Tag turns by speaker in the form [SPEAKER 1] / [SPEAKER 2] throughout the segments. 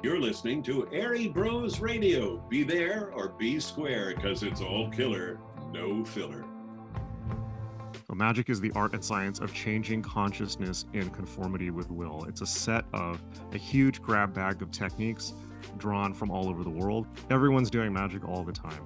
[SPEAKER 1] You're listening to Airey Bros Radio. Be there or be square, because it's all killer, no filler.
[SPEAKER 2] So magic is the art and science of changing consciousness in conformity with will. It's a set of a huge grab bag of techniques drawn from all over the world. Everyone's doing magic all the time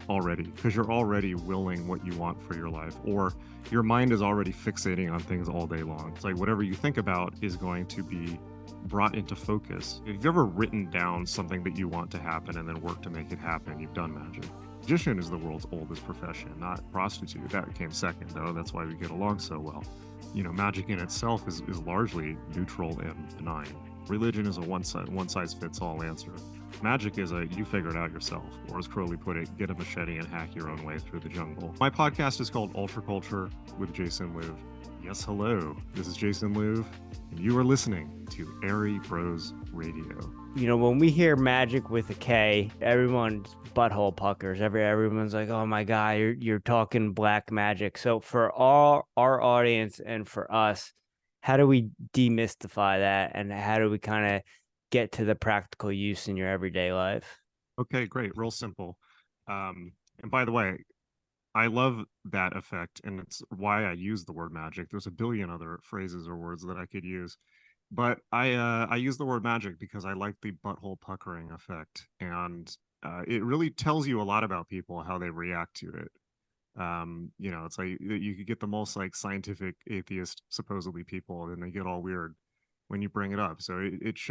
[SPEAKER 2] already, because you're already willing what you want for your life, or your mind is already fixating on things all day long. It's like whatever you think about is going to be brought into focus. If you've ever written down something that you want to happen and then worked to make it happen, you've done magic. Magician is the world's oldest profession, not prostitute. That came second, though. That's why we get along so well. You know, magic in itself is largely neutral and benign. Religion is a one-size-fits-all answer. Magic is a you figure it out yourself, or as Crowley put it, get a machete and hack your own way through the jungle. My podcast is called Ultraculture with Jason Louv. Yes, hello. This is Jason Louv, and you are listening to Airey Bros Radio.
[SPEAKER 3] You know, when we hear magic with a K, everyone's butthole puckers. Everyone's like, "Oh my God, you're talking black magic." So for our audience and for us, how do we demystify that, and how do we kind of get to the practical use in your everyday life?
[SPEAKER 2] Okay, great. Real simple. And by the way, I love that effect, and it's why I use the word magic. There's a billion other phrases or words that I could use, but I use the word magic because I like the butthole puckering effect, and it really tells you a lot about people, how they react to it. You know, it's like you could get the most like scientific atheist supposedly people, and they get all weird when you bring it up. So it's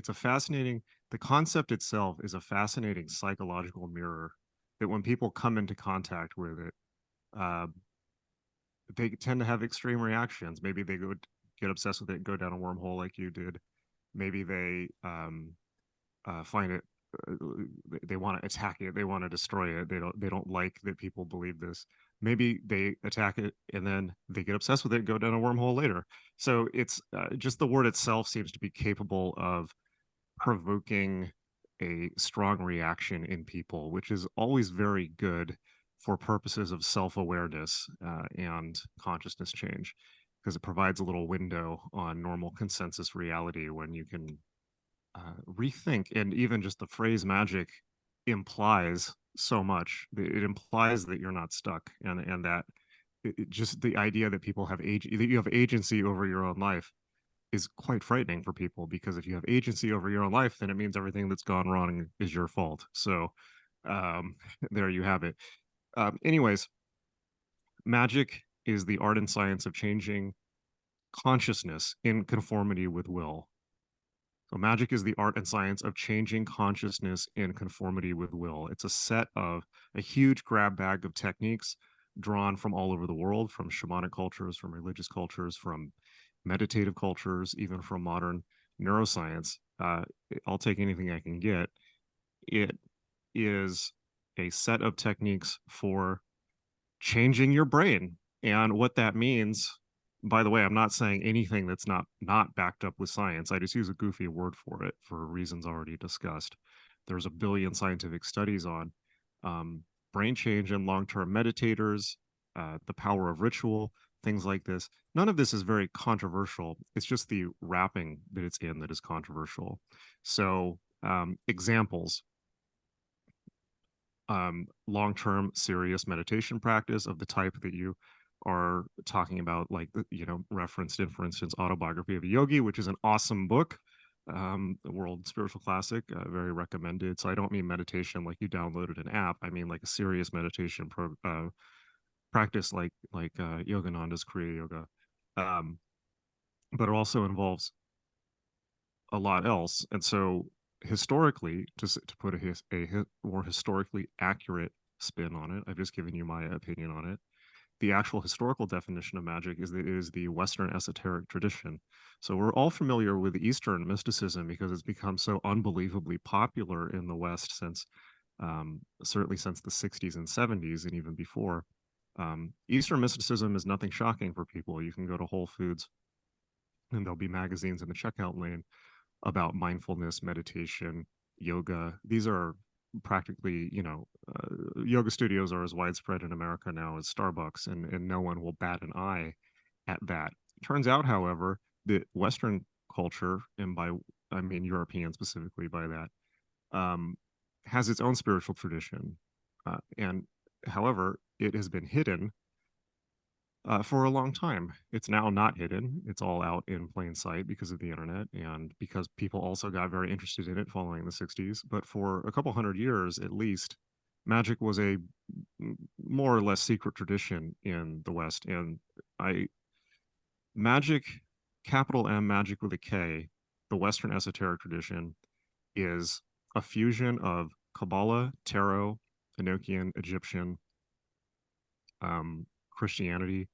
[SPEAKER 2] a fascinating, the concept itself is a fascinating psychological mirror that when people come into contact with it, they tend to have extreme reactions. Maybe they get obsessed with it, go down a wormhole like you did. Maybe they find it, they want to attack it, they want to destroy it. They don't like that people believe this. Maybe they attack it and then they get obsessed with it, go down a wormhole later. So it's just the word itself seems to be capable of provoking a strong reaction in people, which is always very good for purposes of self-awareness and consciousness change, because it provides a little window on normal consensus reality when you can rethink. And even just the phrase magic implies so much. It implies that you're not stuck, and that just the idea that people have that you have agency over your own life is quite frightening for people, because if you have agency over your own life, then it means everything that's gone wrong is your fault. So there you have it. Anyways, magic is the art and science of changing consciousness in conformity with will. So magic is the art and science of changing consciousness in conformity with will. It's a set of a huge grab bag of techniques drawn from all over the world, from shamanic cultures, from religious cultures, from meditative cultures, even from modern neuroscience. I'll take anything I can get. It is a set of techniques for changing your brain. And what that means, by the way, I'm not saying anything that's not backed up with science. I just use a goofy word for it for reasons already discussed. There's a billion scientific studies on brain change in long-term meditators, the power of ritual, things like this. None of this is very controversial. It's just the wrapping that it's in that is controversial. So examples: long-term serious meditation practice of the type that you are talking about, like, you know, referenced in, for instance, Autobiography of a Yogi, which is an awesome book, the world spiritual classic, very recommended. So I don't mean meditation like you downloaded an app. I mean like a serious meditation practice like Yogananda's Kriya Yoga. But it also involves a lot else. And so historically, to put a more historically accurate spin on it, I've just given you my opinion on it. The actual historical definition of magic is the Western esoteric tradition. So we're all familiar with Eastern mysticism because it's become so unbelievably popular in the West since certainly since the 60s and 70s, and even before. Eastern mysticism is nothing shocking for people. You can go to Whole Foods and there'll be magazines in the checkout lane about mindfulness, meditation, yoga. These are practically, you know, yoga studios are as widespread in America now as Starbucks, and no one will bat an eye at that. Turns out, however, that Western culture, and by I mean European specifically by that, has its own spiritual tradition. And however, it has been hidden for a long time. It's now not hidden. It's all out in plain sight because of the internet and because people also got very interested in it following the 60s. But for a couple hundred years, at least, magic was a more or less secret tradition in the West. And magic, capital M, magic with a K, the Western esoteric tradition is a fusion of Kabbalah, Tarot, Enochian, Egyptian, Christianity,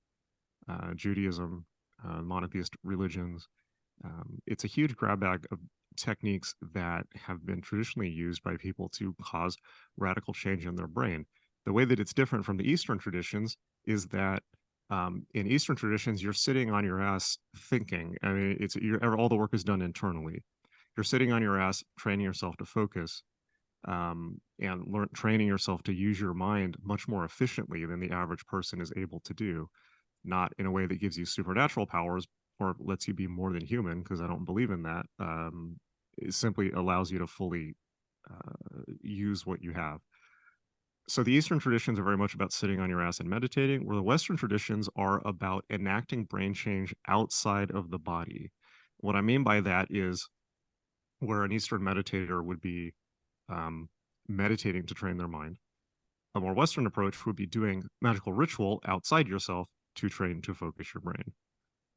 [SPEAKER 2] Judaism, monotheist religions. It's a huge grab bag of techniques that have been traditionally used by people to cause radical change in their brain. The way that it's different from the Eastern traditions is that in Eastern traditions, you're sitting on your ass thinking. I mean, all the work is done internally. You're sitting on your ass, training yourself to focus, and training yourself to use your mind much more efficiently than the average person is able to do. Not in a way that gives you supernatural powers or lets you be more than human, because I don't believe in that. It simply allows you to fully use what you have. So the Eastern traditions are very much about sitting on your ass and meditating, where the Western traditions are about enacting brain change outside of the body. What I mean by that is where an Eastern meditator would be meditating to train their mind. A more Western approach would be doing magical ritual outside yourself to train to focus your brain.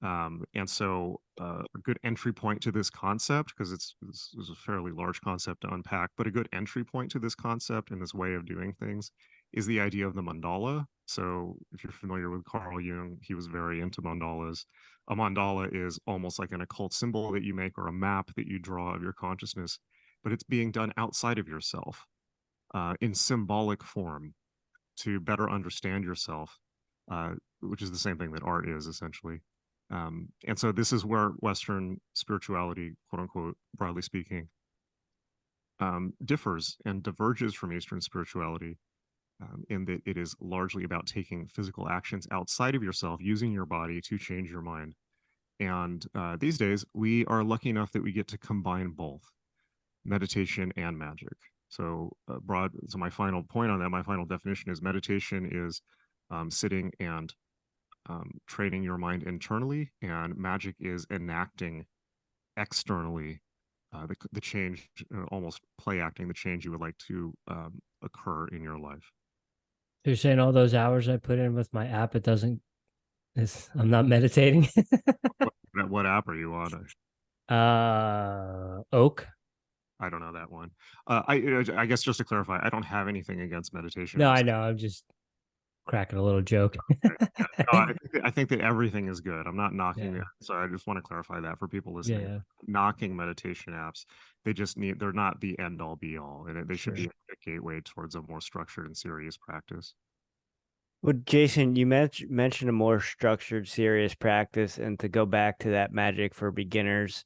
[SPEAKER 2] And so a good entry point to this concept, because this is a fairly large concept to unpack, but a good entry point to this concept and this way of doing things is the idea of the mandala. So if you're familiar with Carl Jung, he was very into mandalas. A mandala is almost like an occult symbol that you make or a map that you draw of your consciousness, but it's being done outside of yourself in symbolic form to better understand yourself, which is the same thing that art is essentially. And so this is where Western spirituality, quote unquote, broadly speaking, differs and diverges from Eastern spirituality in that it is largely about taking physical actions outside of yourself, using your body to change your mind. And these days, we are lucky enough that we get to combine both meditation and magic. So so my final point on that, my final definition is meditation is sitting and training your mind internally, and magic is enacting externally the change, almost play acting the change you would like to occur in your life.
[SPEAKER 4] So you're saying all those hours I put in with my app, I'm not meditating?
[SPEAKER 2] What app are you on?
[SPEAKER 4] Oak.
[SPEAKER 2] I don't know that one. I guess just to clarify, I don't have anything against meditation.
[SPEAKER 4] No, I know. I'm just cracking a little joke.
[SPEAKER 2] No, I think that everything is good. I'm not knocking
[SPEAKER 4] Yeah.
[SPEAKER 2] it. So I just want to clarify that for people listening.
[SPEAKER 4] Yeah.
[SPEAKER 2] Knocking meditation apps. They're not the end all be all. And they should be a gateway towards a more structured and serious practice.
[SPEAKER 3] Well, Jason, you mentioned a more structured, serious practice, and to go back to that Magic for Beginners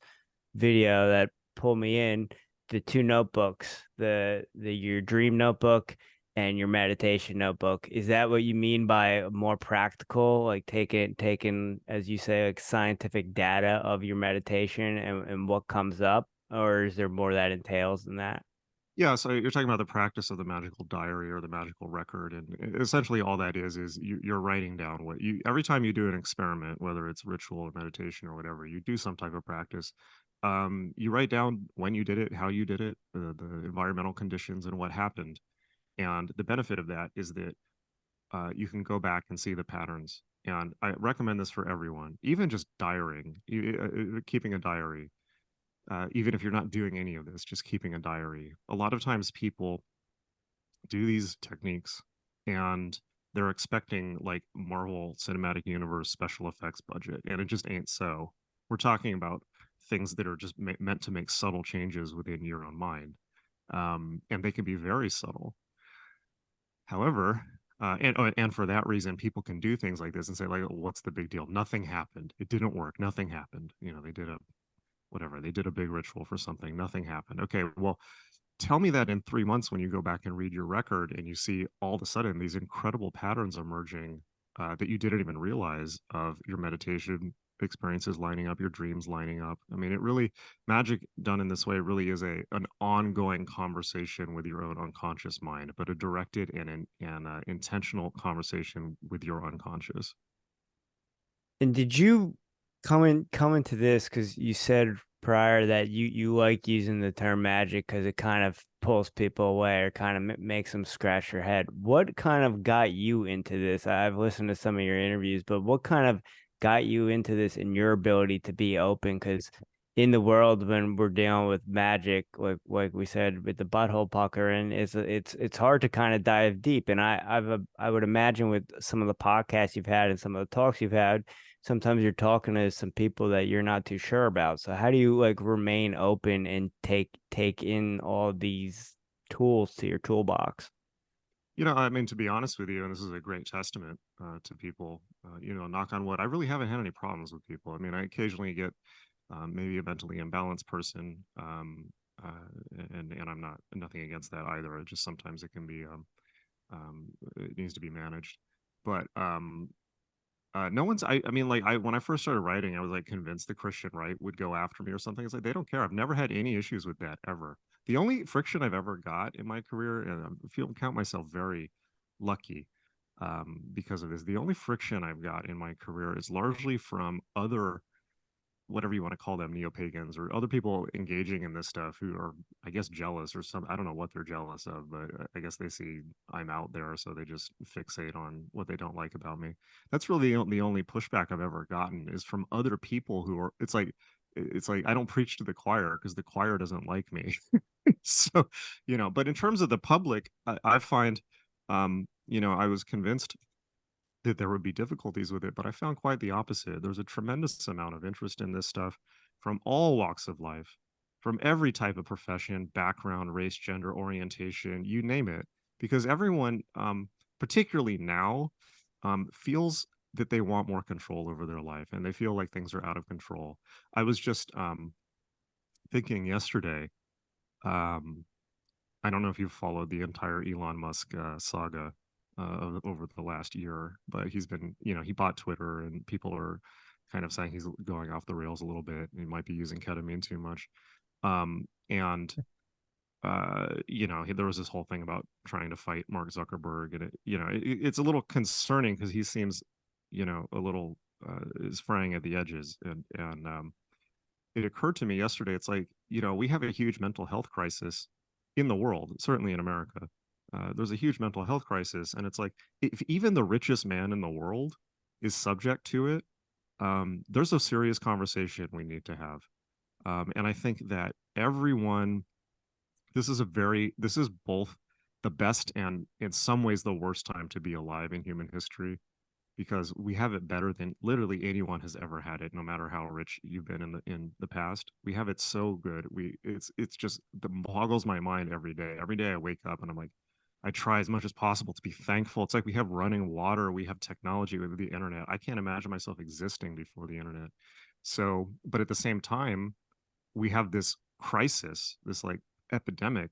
[SPEAKER 3] video that pulled me in, the two notebooks, your dream notebook and your meditation notebook. Is that what you mean by more practical, like taking, as you say, like scientific data of your meditation and what comes up, or is there more that entails than that?
[SPEAKER 2] Yeah, so you're talking about the practice of the magical diary or the magical record, and essentially all that is you're writing down what you every time you do an experiment, whether it's ritual or meditation or whatever, you do some type of practice. You write down when you did it, how you did it, the environmental conditions, and what happened. And the benefit of that is that you can go back and see the patterns. And I recommend this for everyone, even just diarying, keeping a diary. Even if you're not doing any of this, just keeping a diary. A lot of times people do these techniques and they're expecting like Marvel Cinematic Universe special effects budget, and it just ain't so. We're talking about things that are just meant to make subtle changes within your own mind. And they can be very subtle. However, and for that reason, people can do things like this and say, like, what's the big deal? Nothing happened. It didn't work. Nothing happened. They did a big ritual for something. Nothing happened. Okay, well, tell me that in 3 months when you go back and read your record and you see all of a sudden these incredible patterns emerging that you didn't even realize of your meditation experiences lining up, your dreams lining up. I mean, it really, magic done in this way really is an ongoing conversation with your own unconscious mind, but a directed and intentional conversation with your unconscious.
[SPEAKER 3] And did you come into this because you said prior that you like using the term magic because it kind of pulls people away or kind of makes them scratch their head. What kind of got you into this? I've listened to some of your interviews, but what kind of got you into this and your ability to be open? Because in the world when we're dealing with magic, like we said with the butthole pucker, and it's hard to kind of dive deep. And I would imagine with some of the podcasts you've had and some of the talks you've had, sometimes you're talking to some people that you're not too sure about. So how do you like remain open and take in all these tools to your toolbox?
[SPEAKER 2] You know, I mean, to be honest with you, and this is a great testament to people, you know, knock on wood, I really haven't had any problems with people. I mean, I occasionally get maybe a mentally imbalanced person, and I'm not nothing against that either. It just sometimes it can be, it needs to be managed. But no one's, I mean, like when I first started writing, I was like convinced the Christian right would go after me or something. It's like, they don't care. I've never had any issues with that ever. The only friction I've ever got in my career, and I count myself very lucky because of this. The only friction I've got in my career is largely from other, whatever you want to call them, neo-pagans or other people engaging in this stuff who are, I guess, jealous or some, I don't know what they're jealous of, but I guess they see I'm out there, so they just fixate on what they don't like about me. That's really the only pushback I've ever gotten is from other people who are, it's like I don't preach to the choir because the choir doesn't like me. So, you know, but in terms of the public, I find, you know, I was convinced that there would be difficulties with it, but I found quite the opposite. There's a tremendous amount of interest in this stuff from all walks of life, from every type of profession, background, race, gender, orientation, you name it, because everyone, particularly now, feels that they want more control over their life and they feel like things are out of control. I was just thinking yesterday, um, I don't know if you've followed the entire Elon Musk saga over the last year, but he's been, you know, he bought Twitter and people are kind of saying he's going off the rails a little bit. He might be using ketamine too much. And you know, there was this whole thing about trying to fight Mark Zuckerberg, and you know, it's a little concerning because he seems, you know, a little is fraying at the edges, and it occurred to me yesterday. It's like, you know, we have a huge mental health crisis in the world, certainly in America. There's a huge mental health crisis, and it's like if even the richest man in the world is subject to it, there's a serious conversation we need to have. And I think that everyone, this is both the best and in some ways the worst time to be alive in human history because we have it better than literally anyone has ever had it, no matter how rich you've been in the past. We have it so good. It's just that boggles my mind every day. Every day I wake up and I'm like, I try as much as possible to be thankful. It's like we have running water, we have technology, we have the internet. I can't imagine myself existing before the internet. So, but at the same time, we have this crisis, this like epidemic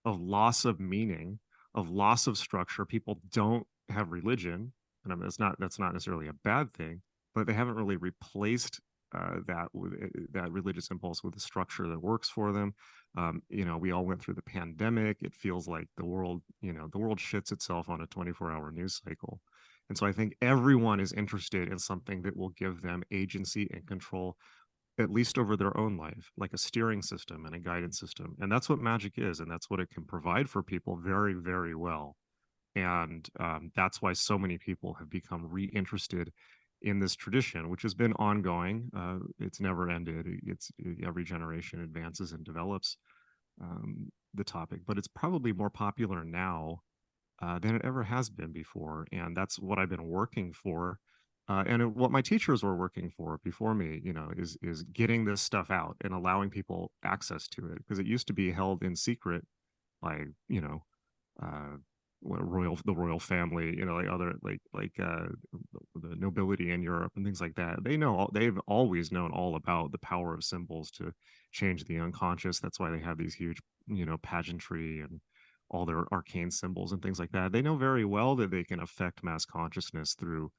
[SPEAKER 2] of loss of meaning, of loss of structure. People don't have religion, and I mean, that's not necessarily a bad thing, but they haven't really replaced that with that religious impulse with a structure that works for them. You know, we all went through the pandemic. It feels like the world, you know, the world shits itself on a 24-hour news cycle. And so I think everyone is interested in something that will give them agency and control, at least over their own life, like a steering system and a guidance system. And that's what magic is. And that's what it can provide for people very, very well. And that's why so many people have become reinterested in this tradition, which has been ongoing. It's never ended. It's every generation advances and develops the topic, but it's probably more popular now than it ever has been before. And that's what I've been working for. What my teachers were working for before me, you know, is getting this stuff out and allowing people access to it, because it used to be held in secret by, you know, uh, the royal family, you know, like other the nobility in Europe and things like that. They've always known all about the power of symbols to change the unconscious. That's why they have these huge, you know, pageantry and all their arcane symbols and things like that. They know very well that they can affect mass consciousness through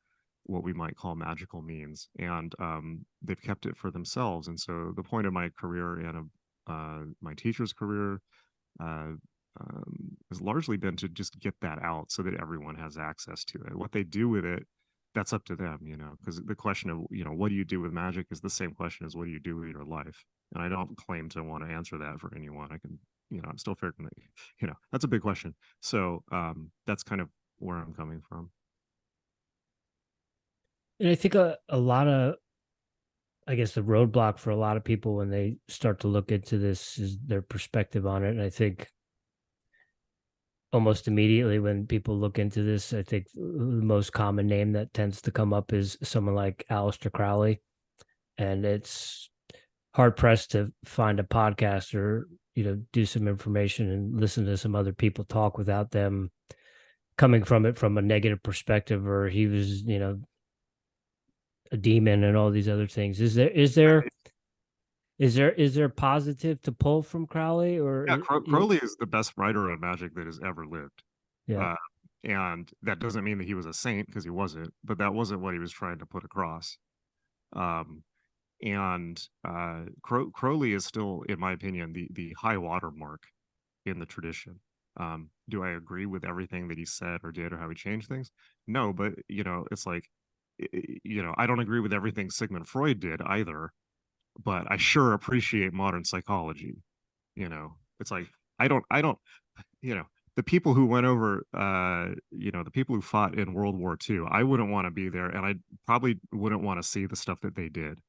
[SPEAKER 2] what we might call magical means, and they've kept it for themselves. And so the point of my career and my teacher's career uh, has largely been to just get that out so that everyone has access to it. What they do with it, that's up to them, because the question of, what do you do with magic is the same question as what do you do with your life? And I don't claim to want to answer that for anyone. I can, I'm still figuring that, that's a big question. So that's kind of where I'm coming from.
[SPEAKER 4] And I think a lot of, I guess, the roadblock for a lot of people when they start to look into this is their perspective on it. And I think almost immediately when people look into this, I think the most common name that tends to come up is someone like Aleister Crowley. And it's hard pressed to find a podcast or, do some information and listen to some other people talk without them coming from it from a negative perspective, or he was, a demon and all these other things. Is there positive to pull from Crowley? Or
[SPEAKER 2] Yeah, Crowley is the best writer of magic that has ever lived.
[SPEAKER 4] Yeah.
[SPEAKER 2] And that doesn't mean that he was a saint, because he wasn't, but that wasn't what he was trying to put across. Crowley is still, in my opinion, the high water mark in the tradition. Do I agree with everything that he said or did or how he changed things? No, but it's like, I don't agree with everything Sigmund Freud did either, but I sure appreciate modern psychology. It's like, I don't, the people who went over, the people who fought in World War II, I wouldn't want to be there, and I probably wouldn't want to see the stuff that they did,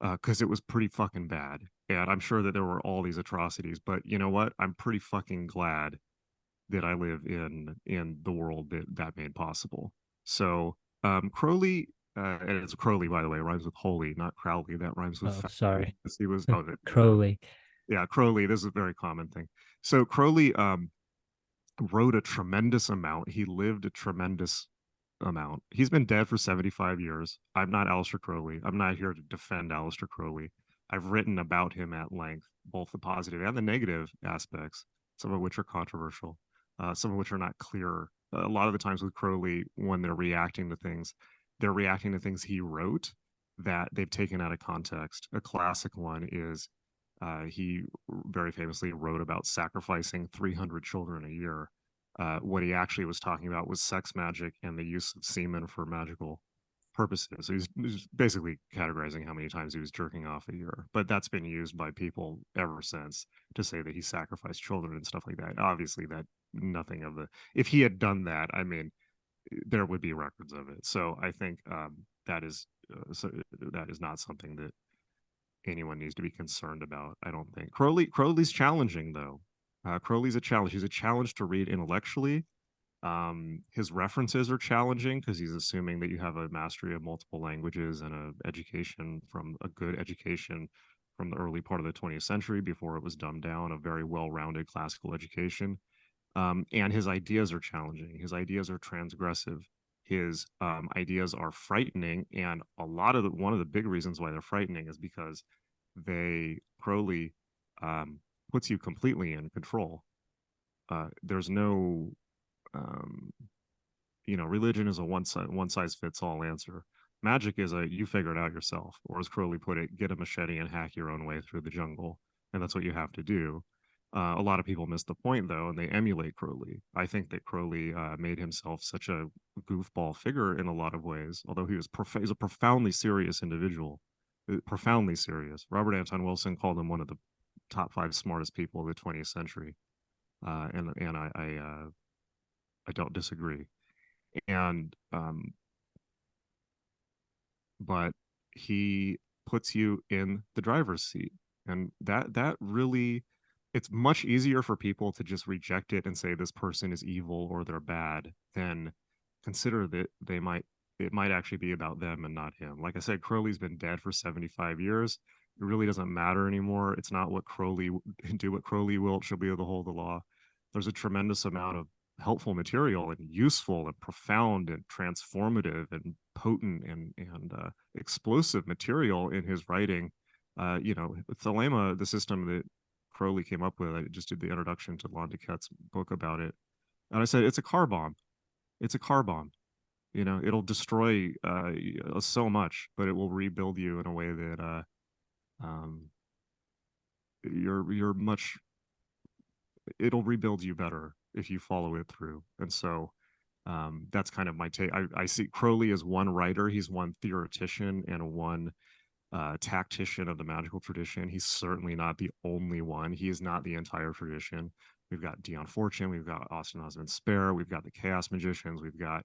[SPEAKER 2] because it was pretty fucking bad. And I'm sure that there were all these atrocities, but you know what? I'm pretty fucking glad that I live in the world that made possible. So Crowley, and it's Crowley, by the way, rhymes with holy, not Crowley. That rhymes with
[SPEAKER 4] sorry.
[SPEAKER 2] He was
[SPEAKER 4] Crowley.
[SPEAKER 2] Yeah, Crowley. This is a very common thing. So Crowley wrote a tremendous amount. He lived a tremendous amount. He's been dead for 75 years. I'm not Aleister Crowley. I'm not here to defend Aleister Crowley. I've written about him at length, both the positive and the negative aspects, some of which are controversial, some of which are not clear. A lot of the times with Crowley, when they're reacting to things he wrote that they've taken out of context. A classic one is he very famously wrote about sacrificing 300 children a year. What he actually was talking about was sex magic and the use of semen for magical purposes. So he's basically categorizing how many times he was jerking off a year. But that's been used by people ever since to say that he sacrificed children and stuff like that. Obviously, that nothing of the, if he had done that, I mean, there would be records of it. So I think that is not something that anyone needs to be concerned about. I don't think Crowley's challenging, though. Crowley's a challenge. He's a challenge to read intellectually. His references are challenging because he's assuming that you have a mastery of multiple languages and a good education from the early part of the 20th century before it was dumbed down, a very well-rounded classical education. And his ideas are challenging. His ideas are transgressive. His ideas are frightening, and one of the big reasons why they're frightening is because Crowley puts you completely in control. There's no, religion is a one size fits all answer. Magic is you figure it out yourself, or as Crowley put it, get a machete and hack your own way through the jungle, and that's what you have to do. A lot of people miss the point, though, and they emulate Crowley. I think that Crowley made himself such a goofball figure in a lot of ways, although he was a profoundly serious individual, profoundly serious. Robert Anton Wilson called him one of the top 5 smartest people of the 20th century, and I don't disagree. And but he puts you in the driver's seat, and that really, it's much easier for people to just reject it and say this person is evil or they're bad than consider that it might actually be about them and not him. Like I said, Crowley's been dead for 75 years. It really doesn't matter anymore. It's not what Crowley do what Crowley will, she'll be able to hold the law. There's a tremendous amount of helpful material and useful and profound and transformative and potent and explosive material in his writing. Thelema, the system that Crowley came up with, I just did the introduction to Lon Duquette's book about it, and I said it's a car bomb. It's a car bomb. You know, it'll destroy so much, but it will rebuild you in a way that um, you're much. It'll rebuild you better if you follow it through. And so that's kind of my take. I see Crowley as one writer. He's one theoretician and one tactician of the magical tradition. He's certainly not the only one. He is not the entire tradition. We've got Dion Fortune, we've got Austin Osman Spare, we've got the Chaos Magicians, we've got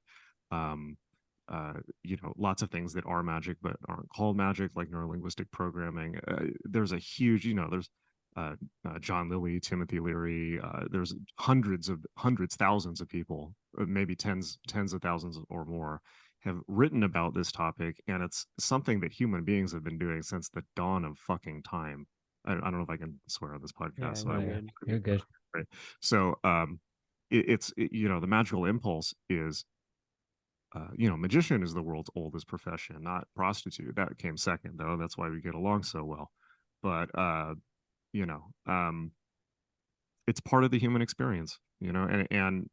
[SPEAKER 2] um, lots of things that are magic but aren't called magic, like neurolinguistic programming. There's a huge, there's John Lilly, Timothy Leary. There's hundreds, thousands of people, maybe tens of thousands or more, have written about this topic, and it's something that human beings have been doing since the dawn of fucking time. I don't know if I can swear on this podcast.
[SPEAKER 3] Yeah,
[SPEAKER 4] you're good.
[SPEAKER 2] Right. So the magical impulse is magician is the world's oldest profession, not prostitute. That came second, though. That's why we get along so well. But it's part of the human experience, and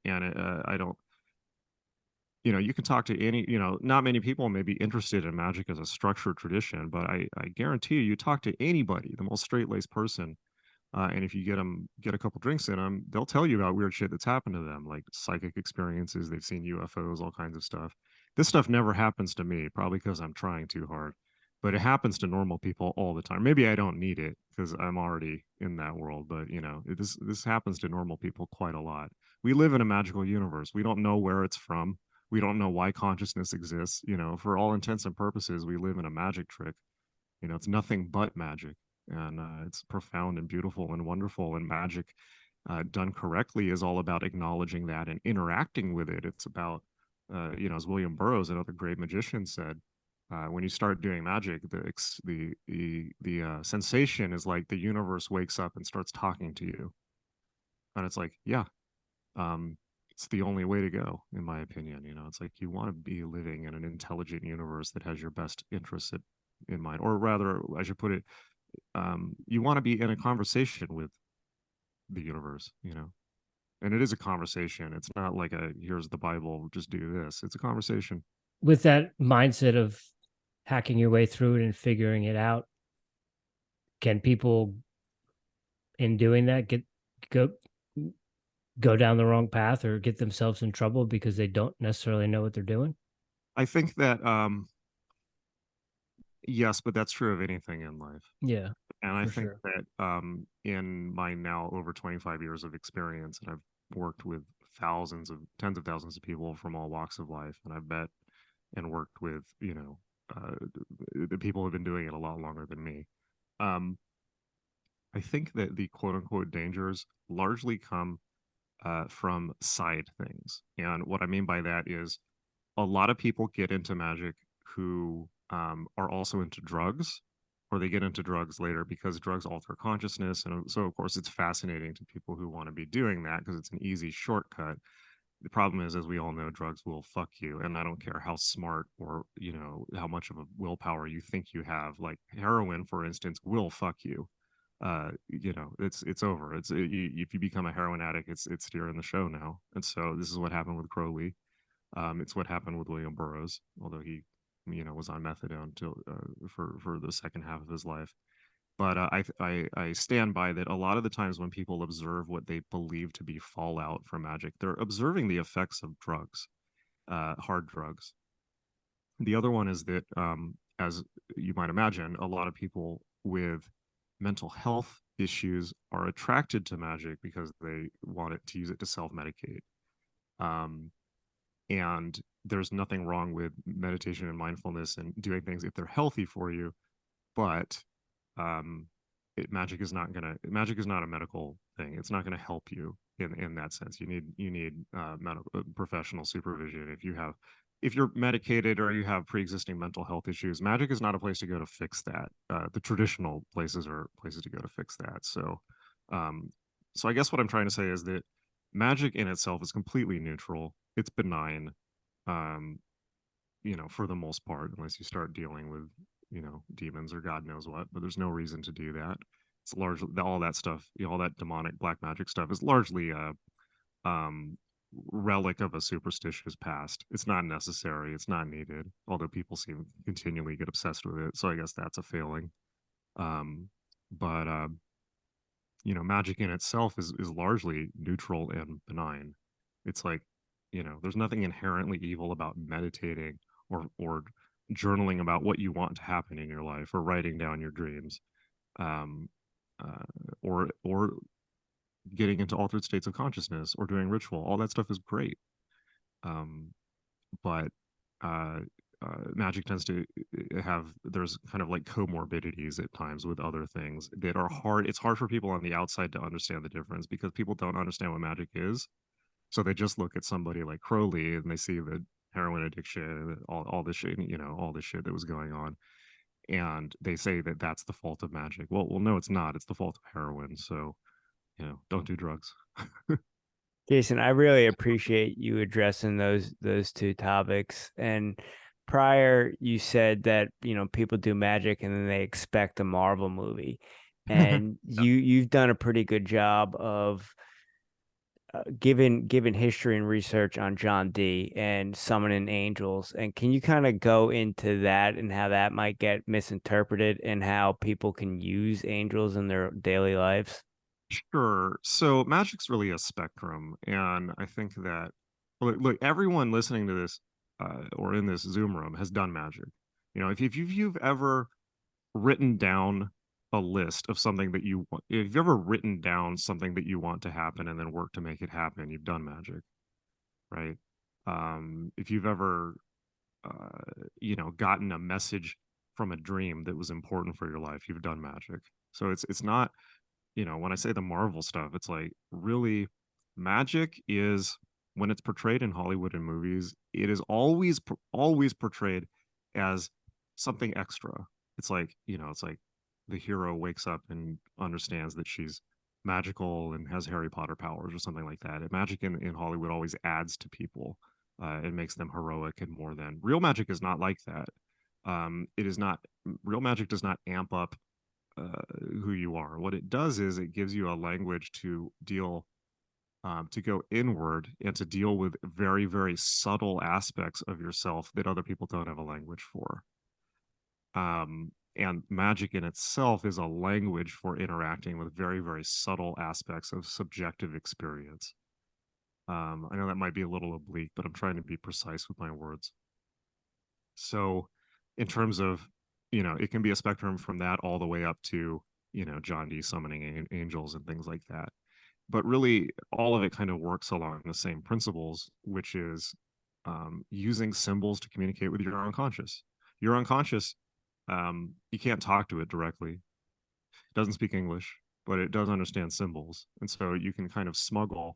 [SPEAKER 2] I don't, you can talk to any, not many people may be interested in magic as a structured tradition, but I guarantee you talk to anybody, the most straight-laced person, and if you get a couple drinks in them, they'll tell you about weird shit that's happened to them, like psychic experiences. They've seen UFOs, all kinds of stuff. This stuff never happens to me, probably because I'm trying too hard, but it happens to normal people all the time. Maybe I don't need it because I'm already in that world, but this happens to normal people quite a lot. We live in a magical universe. We don't know where it's from. We don't know why consciousness exists. For all intents and purposes, we live in a magic trick. It's nothing but magic, and it's profound and beautiful and wonderful. And magic, done correctly, is all about acknowledging that and interacting with it. It's about, as William Burroughs, another great magician, said, when you start doing magic, the sensation is like the universe wakes up and starts talking to you, and it's like, yeah, it's the only way to go, in my opinion. It's like you want to be living in an intelligent universe that has your best interests in mind, or rather, I should put it, you want to be in a conversation with the universe, and it is a conversation. It's not like here's the Bible, just do this. It's a conversation.
[SPEAKER 4] With that mindset of hacking your way through it and figuring it out, can people in doing that go down the wrong path or get themselves in trouble because they don't necessarily know what they're doing?
[SPEAKER 2] I think that yes, but that's true of anything in life.
[SPEAKER 4] Yeah.
[SPEAKER 2] And I think that in my now over 25 years of experience, and I've worked with tens of thousands of people from all walks of life, and I've met and worked with, the people who have been doing it a lot longer than me. I think that the quote unquote dangers largely come from side things. And what I mean by that is a lot of people get into magic who are also into drugs, or they get into drugs later because drugs alter consciousness. And so, of course, it's fascinating to people who want to be doing that because it's an easy shortcut. The problem is, as we all know, drugs will fuck you. And I don't care how smart or, how much of a willpower you think you have. Like heroin, for instance, will fuck you. It's over. If you become a heroin addict, it's here in the show now. And so this is what happened with Crowley. It's what happened with William Burroughs, although he, was on methadone for the second half of his life. But I stand by that a lot of the times when people observe what they believe to be fallout from magic, they're observing the effects of drugs, hard drugs. The other one is that, as you might imagine, a lot of people with mental health issues are attracted to magic because they want to use it to self-medicate. And there's nothing wrong with meditation and mindfulness and doing things if they're healthy for you, but magic is not a medical thing. It's not going to help you in that sense. You need medical professional supervision if you're medicated or you have pre-existing mental health issues. Magic is not a place to go to fix that. The traditional places are places to go to fix that. So I guess what I'm trying to say is that magic in itself is completely neutral. It's benign, for the most part, unless you start dealing with, demons or God knows what, but there's no reason to do that. It's largely all that stuff, all that demonic black magic stuff is largely relic of a superstitious past. It's not necessary. It's not needed. Although people seem to continually get obsessed with it, so I guess that's a failing. But magic in itself is largely neutral and benign. It's like, there's nothing inherently evil about meditating or journaling about what you want to happen in your life, or writing down your dreams, or getting into altered states of consciousness, or doing ritual. All that stuff is great. But magic tends to there's kind of like comorbidities at times with other things that are hard. It's hard for people on the outside to understand the difference, because people don't understand what magic is. So they just look at somebody like Crowley and they see the heroin addiction, all this shit, all this shit that was going on, and they say that that's the fault of magic. Well, no, it's not. It's the fault of heroin. So, don't do drugs.
[SPEAKER 3] Jason, I really appreciate you addressing those two topics. And prior, you said that people do magic and then they expect a Marvel movie, and you've done a pretty good job of given history and research on John Dee and summoning angels. And can you kind of go into that and how that might get misinterpreted, and how people can use angels in their daily lives?
[SPEAKER 2] Sure. So magic's really a spectrum, and I think that look, everyone listening to this or in this Zoom room has done magic. If you've ever written down a list of something that you want, if you've ever written down something that you want to happen and then work to make it happen, you've done magic, right? If you've ever gotten a message from a dream that was important for your life, you've done magic. So it's not, when I say the Marvel stuff, it's like, really, magic is, when it's portrayed in Hollywood and movies, it is always portrayed as something extra. It's like, it's like the hero wakes up and understands that she's magical and has Harry Potter powers or something like that. And magic in Hollywood always adds to people. It makes them heroic and more than. Real magic is not like that. It is not. Real magic does not amp up who you are. What it does is it gives you a language to deal, to go inward and to deal with very, very subtle aspects of yourself that other people don't have a language for. And magic in itself is a language for interacting with very, very subtle aspects of subjective experience. I know that might be a little oblique, but I'm trying to be precise with my words. So in terms of, it can be a spectrum from that all the way up to, John Dee summoning angels and things like that. But really, all of it kind of works along the same principles, which is using symbols to communicate with your unconscious. Your unconscious, you can't talk to it directly. It doesn't speak English, but it does understand symbols. And so you can kind of smuggle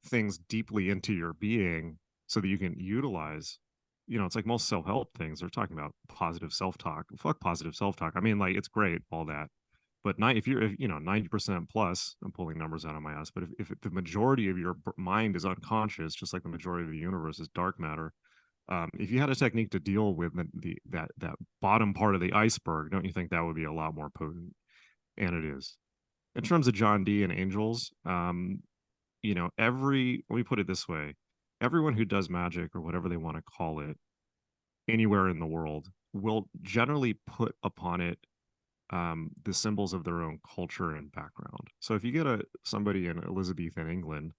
[SPEAKER 2] things deeply into your being so that you can utilize, it's like most self-help things. They're talking about positive self-talk. Fuck positive self-talk. I mean, like, it's great, all that. But if 90% plus, I'm pulling numbers out of my ass, but if the majority of your mind is unconscious, just like the majority of the universe is dark matter, if you had a technique to deal with that bottom part of the iceberg, don't you think that would be a lot more potent? And it is. In terms of John Dee and angels, let me put it this way: everyone who does magic, or whatever they want to call it, anywhere in the world, will generally put upon it the symbols of their own culture and background. So if you get somebody in Elizabethan England,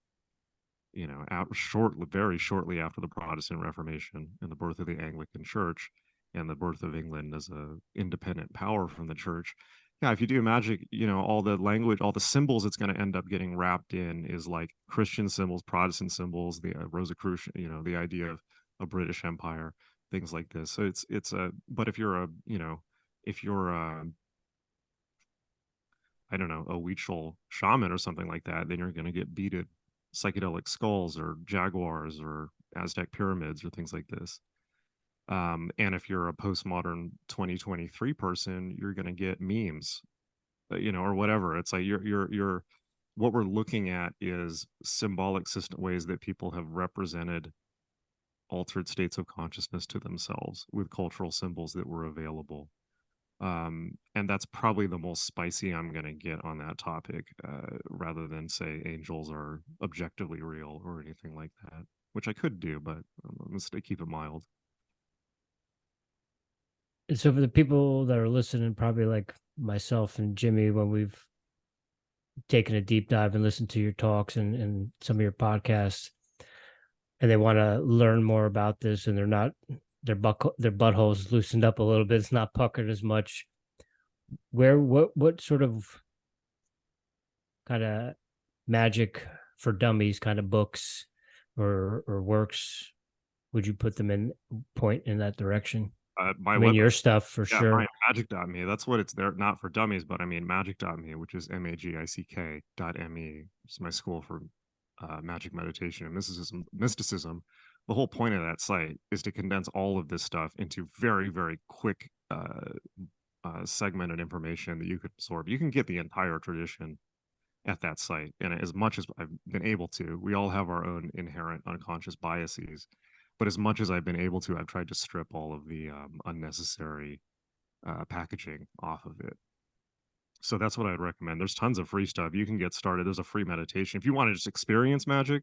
[SPEAKER 2] very shortly after the Protestant Reformation and the birth of the Anglican Church and the birth of England as a independent power from the church, if you do magic, all the language, all the symbols it's going to end up getting wrapped in is like Christian symbols, Protestant symbols, the Rosicrucian, the idea of a British Empire, things like this. So but if you're I don't know, a Huichol shaman or something like that, then you're going to get beaded psychedelic skulls or jaguars or Aztec pyramids or things like this. And if you're a postmodern 2023 person, you're going to get memes, or whatever. It's like you're what we're looking at is symbolic system ways that people have represented altered states of consciousness to themselves with cultural symbols that were available. And that's probably the most spicy I'm going to get on that topic, rather than say angels are objectively real or anything like that, which I could do, but I'm going to keep it mild.
[SPEAKER 4] And so for the people that are listening, probably like myself and Jimmy, when we've taken a deep dive and listened to your talks and some of your podcasts, and they want to learn more about this, and they're not their buttholes loosened up a little bit, it's not puckered as much. What sort of kind of Magick for Dummies kind of books or works would you put them in, point in that direction?
[SPEAKER 2] My
[SPEAKER 4] I mean,
[SPEAKER 2] web,
[SPEAKER 4] your stuff for
[SPEAKER 2] yeah,
[SPEAKER 4] sure.
[SPEAKER 2] Magick.me. That's what it's there, not for dummies, but I mean Magick.me, which is MAGICK.me. It's my school for magic meditation and mysticism. The whole point of that site is to condense all of this stuff into very, very quick segmented information that you could absorb. You can get the entire tradition at that site. And as much as I've been able to, we all have our own inherent unconscious biases. But as much as I've been able to, I've tried to strip all of the unnecessary packaging off of it. So that's what I'd recommend. There's tons of free stuff. You can get started. There's a free meditation. If you want to just experience magic,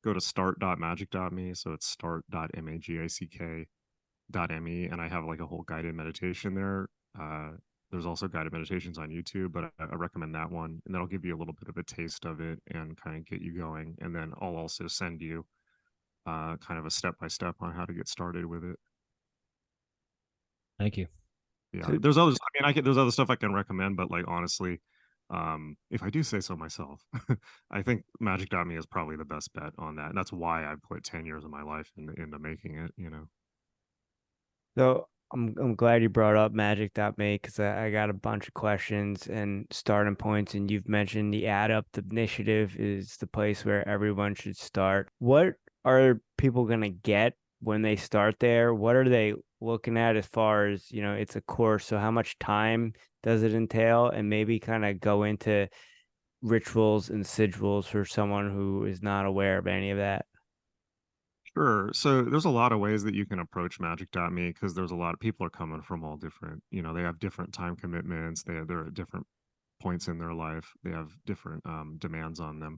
[SPEAKER 2] go to start.magick.me. So it's start.magick.me. And I have like a whole guided meditation there. There's also guided meditations on YouTube, but I recommend that one. And that'll give you a little bit of a taste of it and kind of get you going. And then I'll also send you kind of a step-by-step on how to get started with it.
[SPEAKER 4] Thank you.
[SPEAKER 2] Yeah, there's others. I mean, there's other stuff I can recommend, but like honestly, if I do say so myself, I think Magick.me is probably the best bet on that. And that's why I put 10 years of my life into making it, you know.
[SPEAKER 3] So I'm glad you brought up Magick.me because I got a bunch of questions and starting points, and you've mentioned the Adept Initiative is the place where everyone should start. What are people gonna get when they start there? What are they looking at as far as, you know, it's a course, so how much time does it entail? And maybe kind of go into rituals and sigils for someone who is not aware of any of that.
[SPEAKER 2] Sure. So there's a lot of ways that you can approach Magick.me because there's a lot of people are coming from all different, you know, they have different time commitments. They're at different points in their life. They have different demands on them.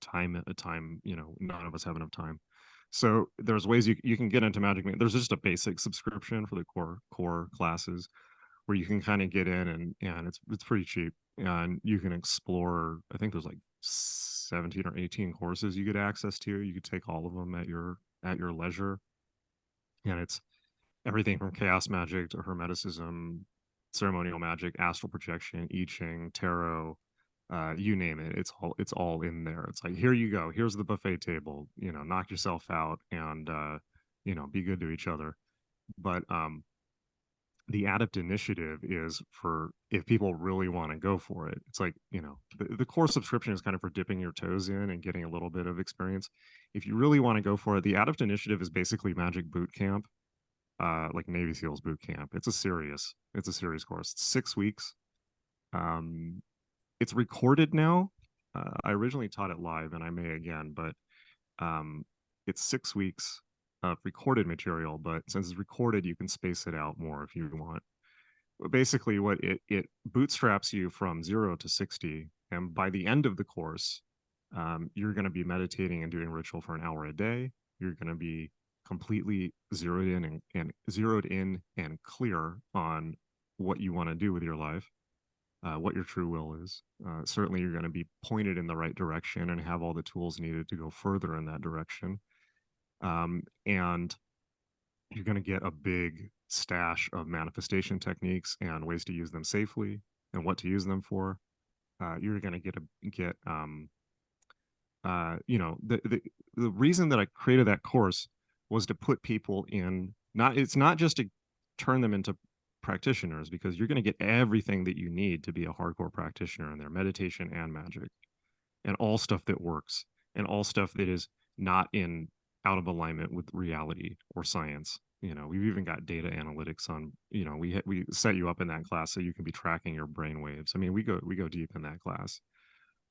[SPEAKER 2] Time at a time, you know, none of us have enough time. So there's ways you can get into Magick. There's just a basic subscription for the core classes where you can kind of get in and it's pretty cheap and you can explore. I think there's like 17 or 18 courses you get access to. You could take all of them at your leisure. And it's everything from chaos magic to hermeticism, ceremonial magic, astral projection, I Ching, tarot, you name it. It's all in there. It's like, here you go. Here's the buffet table, you know, knock yourself out and you know, be good to each other. But the Adept Initiative is for if people really want to go for it. It's like, you know, the core subscription is kind of for dipping your toes in and getting a little bit of experience. If you really want to go for it, the Adept Initiative is basically Magic Boot Camp, like Navy SEALs Boot Camp. It's a serious course. It's 6 weeks. It's recorded now. I originally taught it live, and I may again, but it's 6 weeks of recorded material. But since it's recorded, you can space it out more if you want. But basically, what it bootstraps you from 0 to 60, and by the end of the course, you're going to be meditating and doing ritual for an hour a day. You're going to be completely zeroed in and clear on what you want to do with your life. What your true will is. Certainly, you're going to be pointed in the right direction and have all the tools needed to go further in that direction. And you're going to get a big stash of manifestation techniques and ways to use them safely and what to use them for. You're going to get you know, the reason that I created that course was to put people in, it's not just to turn them into practitioners, because you're going to get everything that you need to be a hardcore practitioner in there, meditation and magic, and all stuff that works, and all stuff that is not out of alignment with reality or science. You know, we've even got data analytics on, you know, we set you up in that class so you can be tracking your brain waves. I mean, we go deep in that class.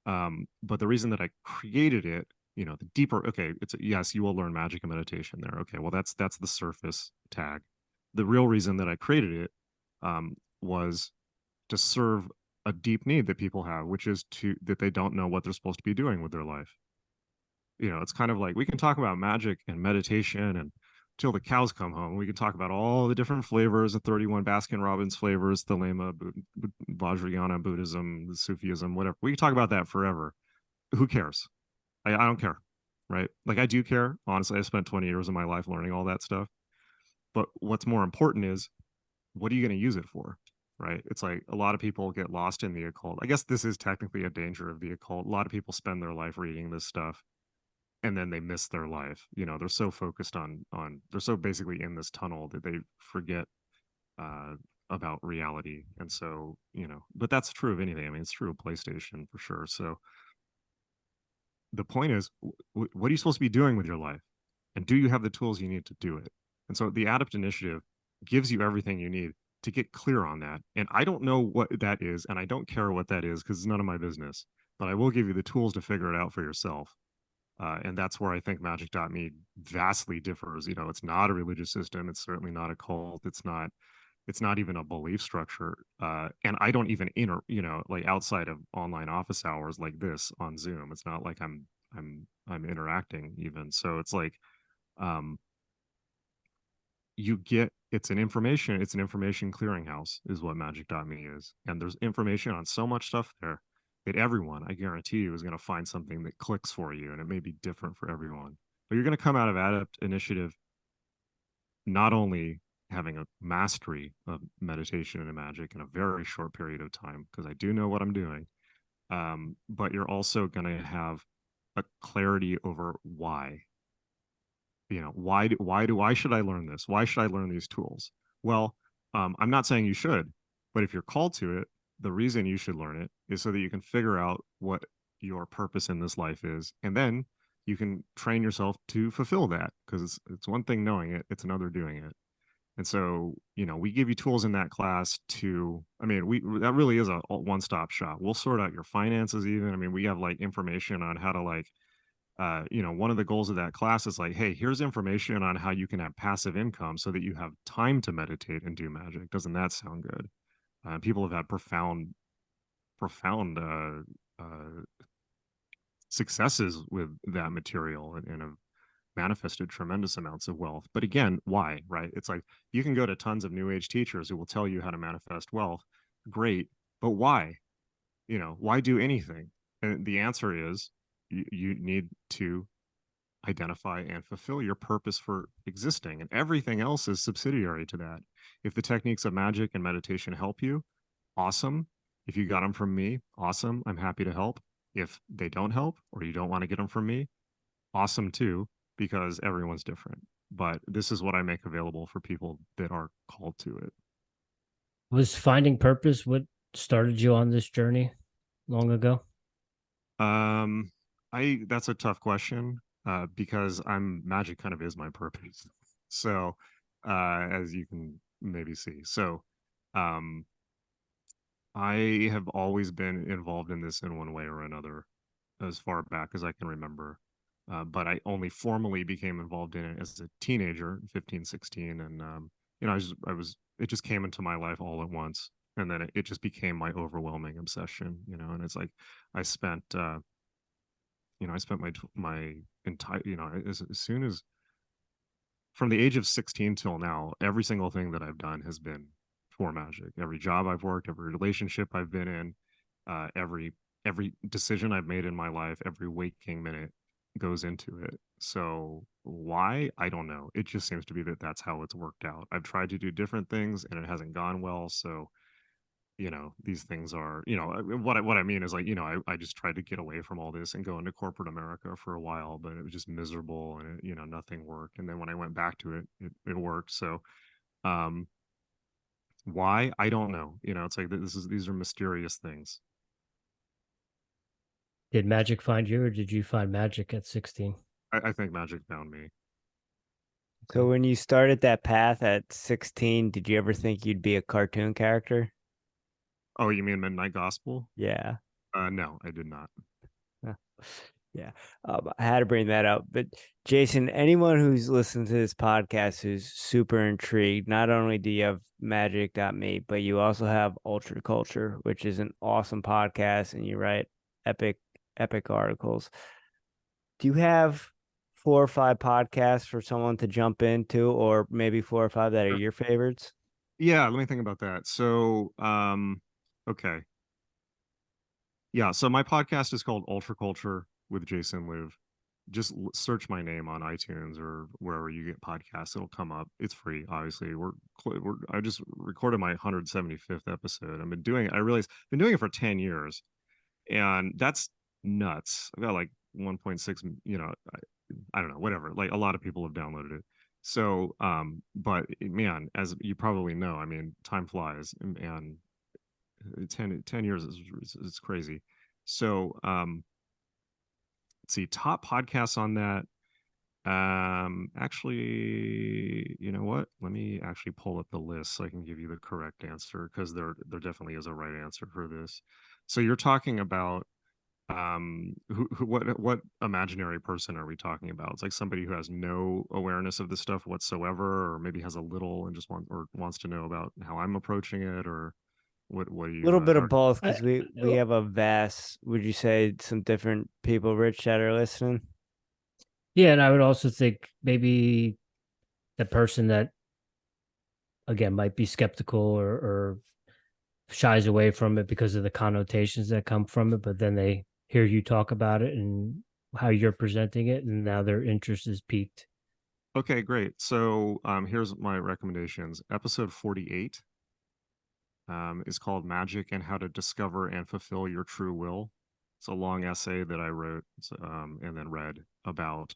[SPEAKER 2] But the reason that I created it, you know, the deeper, okay, yes, you will learn magic and meditation there. Okay, well, that's the surface tag. The real reason that I created it was to serve a deep need that people have, which is that they don't know what they're supposed to be doing with their life. You know, it's kind of like we can talk about magic and meditation and till the cows come home. We can talk about all the different flavors, the 31 Baskin Robbins flavors, the Lama, Vajrayana, Buddhism, Sufism, whatever. We can talk about that forever. Who cares? I don't care, right? Like I do care. Honestly, I spent 20 years of my life learning all that stuff. But what's more important is, what are you going to use it for? Right? It's like a lot of people get lost in the occult. I guess this is technically a danger of the occult. A lot of people spend their life reading this stuff and then they miss their life. You know, they're so focused on they're so basically in this tunnel that they forget about reality. And so, you know, but that's true of anything. I mean, it's true of PlayStation for sure. So the point is, what are you supposed to be doing with your life? And do you have the tools you need to do it? And so the Adept Initiative gives you everything you need to get clear on that. And I don't know what that is, and I don't care what that is because it's none of my business, but I will give you the tools to figure it out for yourself. And that's where I think Magick.me vastly differs. You know, it's not a religious system. It's certainly not a cult. It's not even a belief structure. And I don't even like outside of online office hours like this on Zoom. It's not like I'm interacting even. So it's like, it's an information clearinghouse is what Magick.me is. And there's information on so much stuff there that everyone, I guarantee you, is going to find something that clicks for you. And it may be different for everyone, but you're going to come out of Adept Initiative not only having a mastery of meditation and magic in a very short period of time, because I do know what I'm doing, but you're also going to have a clarity over why. You know, why should I learn this? Why should I learn these tools? Well, I'm not saying you should, but if you're called to it, the reason you should learn it is so that you can figure out what your purpose in this life is, and then you can train yourself to fulfill that. Because it's one thing knowing it, it's another doing it. And so, you know, we give you tools in that class that really is a one-stop shop. We'll sort out your finances even. I mean, we have like information on how to one of the goals of that class is like, hey, here's information on how you can have passive income so that you have time to meditate and do magic. Doesn't that sound good? People have had profound successes with that material and have manifested tremendous amounts of wealth. But again, why, right? It's like you can go to tons of new age teachers who will tell you how to manifest wealth. Great. But why? You know, why do anything? And the answer is you need to identify and fulfill your purpose for existing, and everything else is subsidiary to that. If the techniques of magic and meditation help you, awesome. If you got them from me, awesome. I'm happy to help. If they don't help or you don't want to get them from me, awesome too, because everyone's different. But this is what I make available for people that are called to it.
[SPEAKER 4] Was finding purpose what started you on this journey long ago?
[SPEAKER 2] That's a tough question, because magic kind of is my purpose. So, as you can maybe see. So, I have always been involved in this in one way or another as far back as I can remember. But I only formally became involved in it as a teenager, 15, 16. And, it just came into my life all at once. And then it just became my overwhelming obsession, and it's like, I spent my entire, as soon as from the age of 16 till now, every single thing that I've done has been for magic. Every job I've worked, every relationship I've been in, every decision I've made in my life, every waking minute goes into it. So why? I don't know. It just seems to be that's how it's worked out. I've tried to do different things and it hasn't gone well. So, these things are, what I mean is like, I just tried to get away from all this and go into corporate America for a while, but it was just miserable and nothing worked. And then when I went back to it, it worked. So, why? I don't know. It's like these are mysterious things.
[SPEAKER 4] Did magic find you, or did you find magic at 16?
[SPEAKER 2] I think magic found me.
[SPEAKER 3] So when you started that path at 16, did you ever think you'd be a cartoon character?
[SPEAKER 2] Oh, you mean Midnight Gospel?
[SPEAKER 3] Yeah.
[SPEAKER 2] No, I did not.
[SPEAKER 3] Yeah, I had to bring that up. But Jason, anyone who's listened to this podcast who's super intrigued, not only do you have Magick.me, but you also have Ultraculture, which is an awesome podcast, and you write epic articles. Do you have 4 or 5 podcasts for someone to jump into, or maybe 4 or 5 that are your favorites?
[SPEAKER 2] Yeah, let me think about that. So, okay. Yeah, so my podcast is called Ultraculture with Jason Louv. Just search my name on iTunes or wherever you get podcasts. It'll come up. It's free, obviously. I just recorded my 175th episode. I realized I've been doing it for 10 years, and that's nuts. I've got like 1.6, I don't know, whatever. Like a lot of people have downloaded it. So, but man, as you probably know, I mean, time flies, and 10 years is crazy. So, let's see, top podcasts on that. Actually, you know what? Let me actually pull up the list so I can give you the correct answer, because there definitely is a right answer for this. So you're talking about what imaginary person are we talking about? It's like somebody who has no awareness of this stuff whatsoever, or maybe has a little and just wants to know about how I'm approaching it, or what are
[SPEAKER 3] A
[SPEAKER 2] you
[SPEAKER 3] little bit of
[SPEAKER 2] talking?
[SPEAKER 3] both, because we have a vast, would you say, some different people, Rich, that are listening?
[SPEAKER 4] Yeah, and I would also think maybe the person that again might be skeptical or shies away from it because of the connotations that come from it, but then they hear you talk about it and how you're presenting it, and now their interest is piqued.
[SPEAKER 2] Okay, great. So here's my recommendations. Episode 48 is called Magic and How to Discover and Fulfill Your True Will. It's a long essay that I wrote and then read about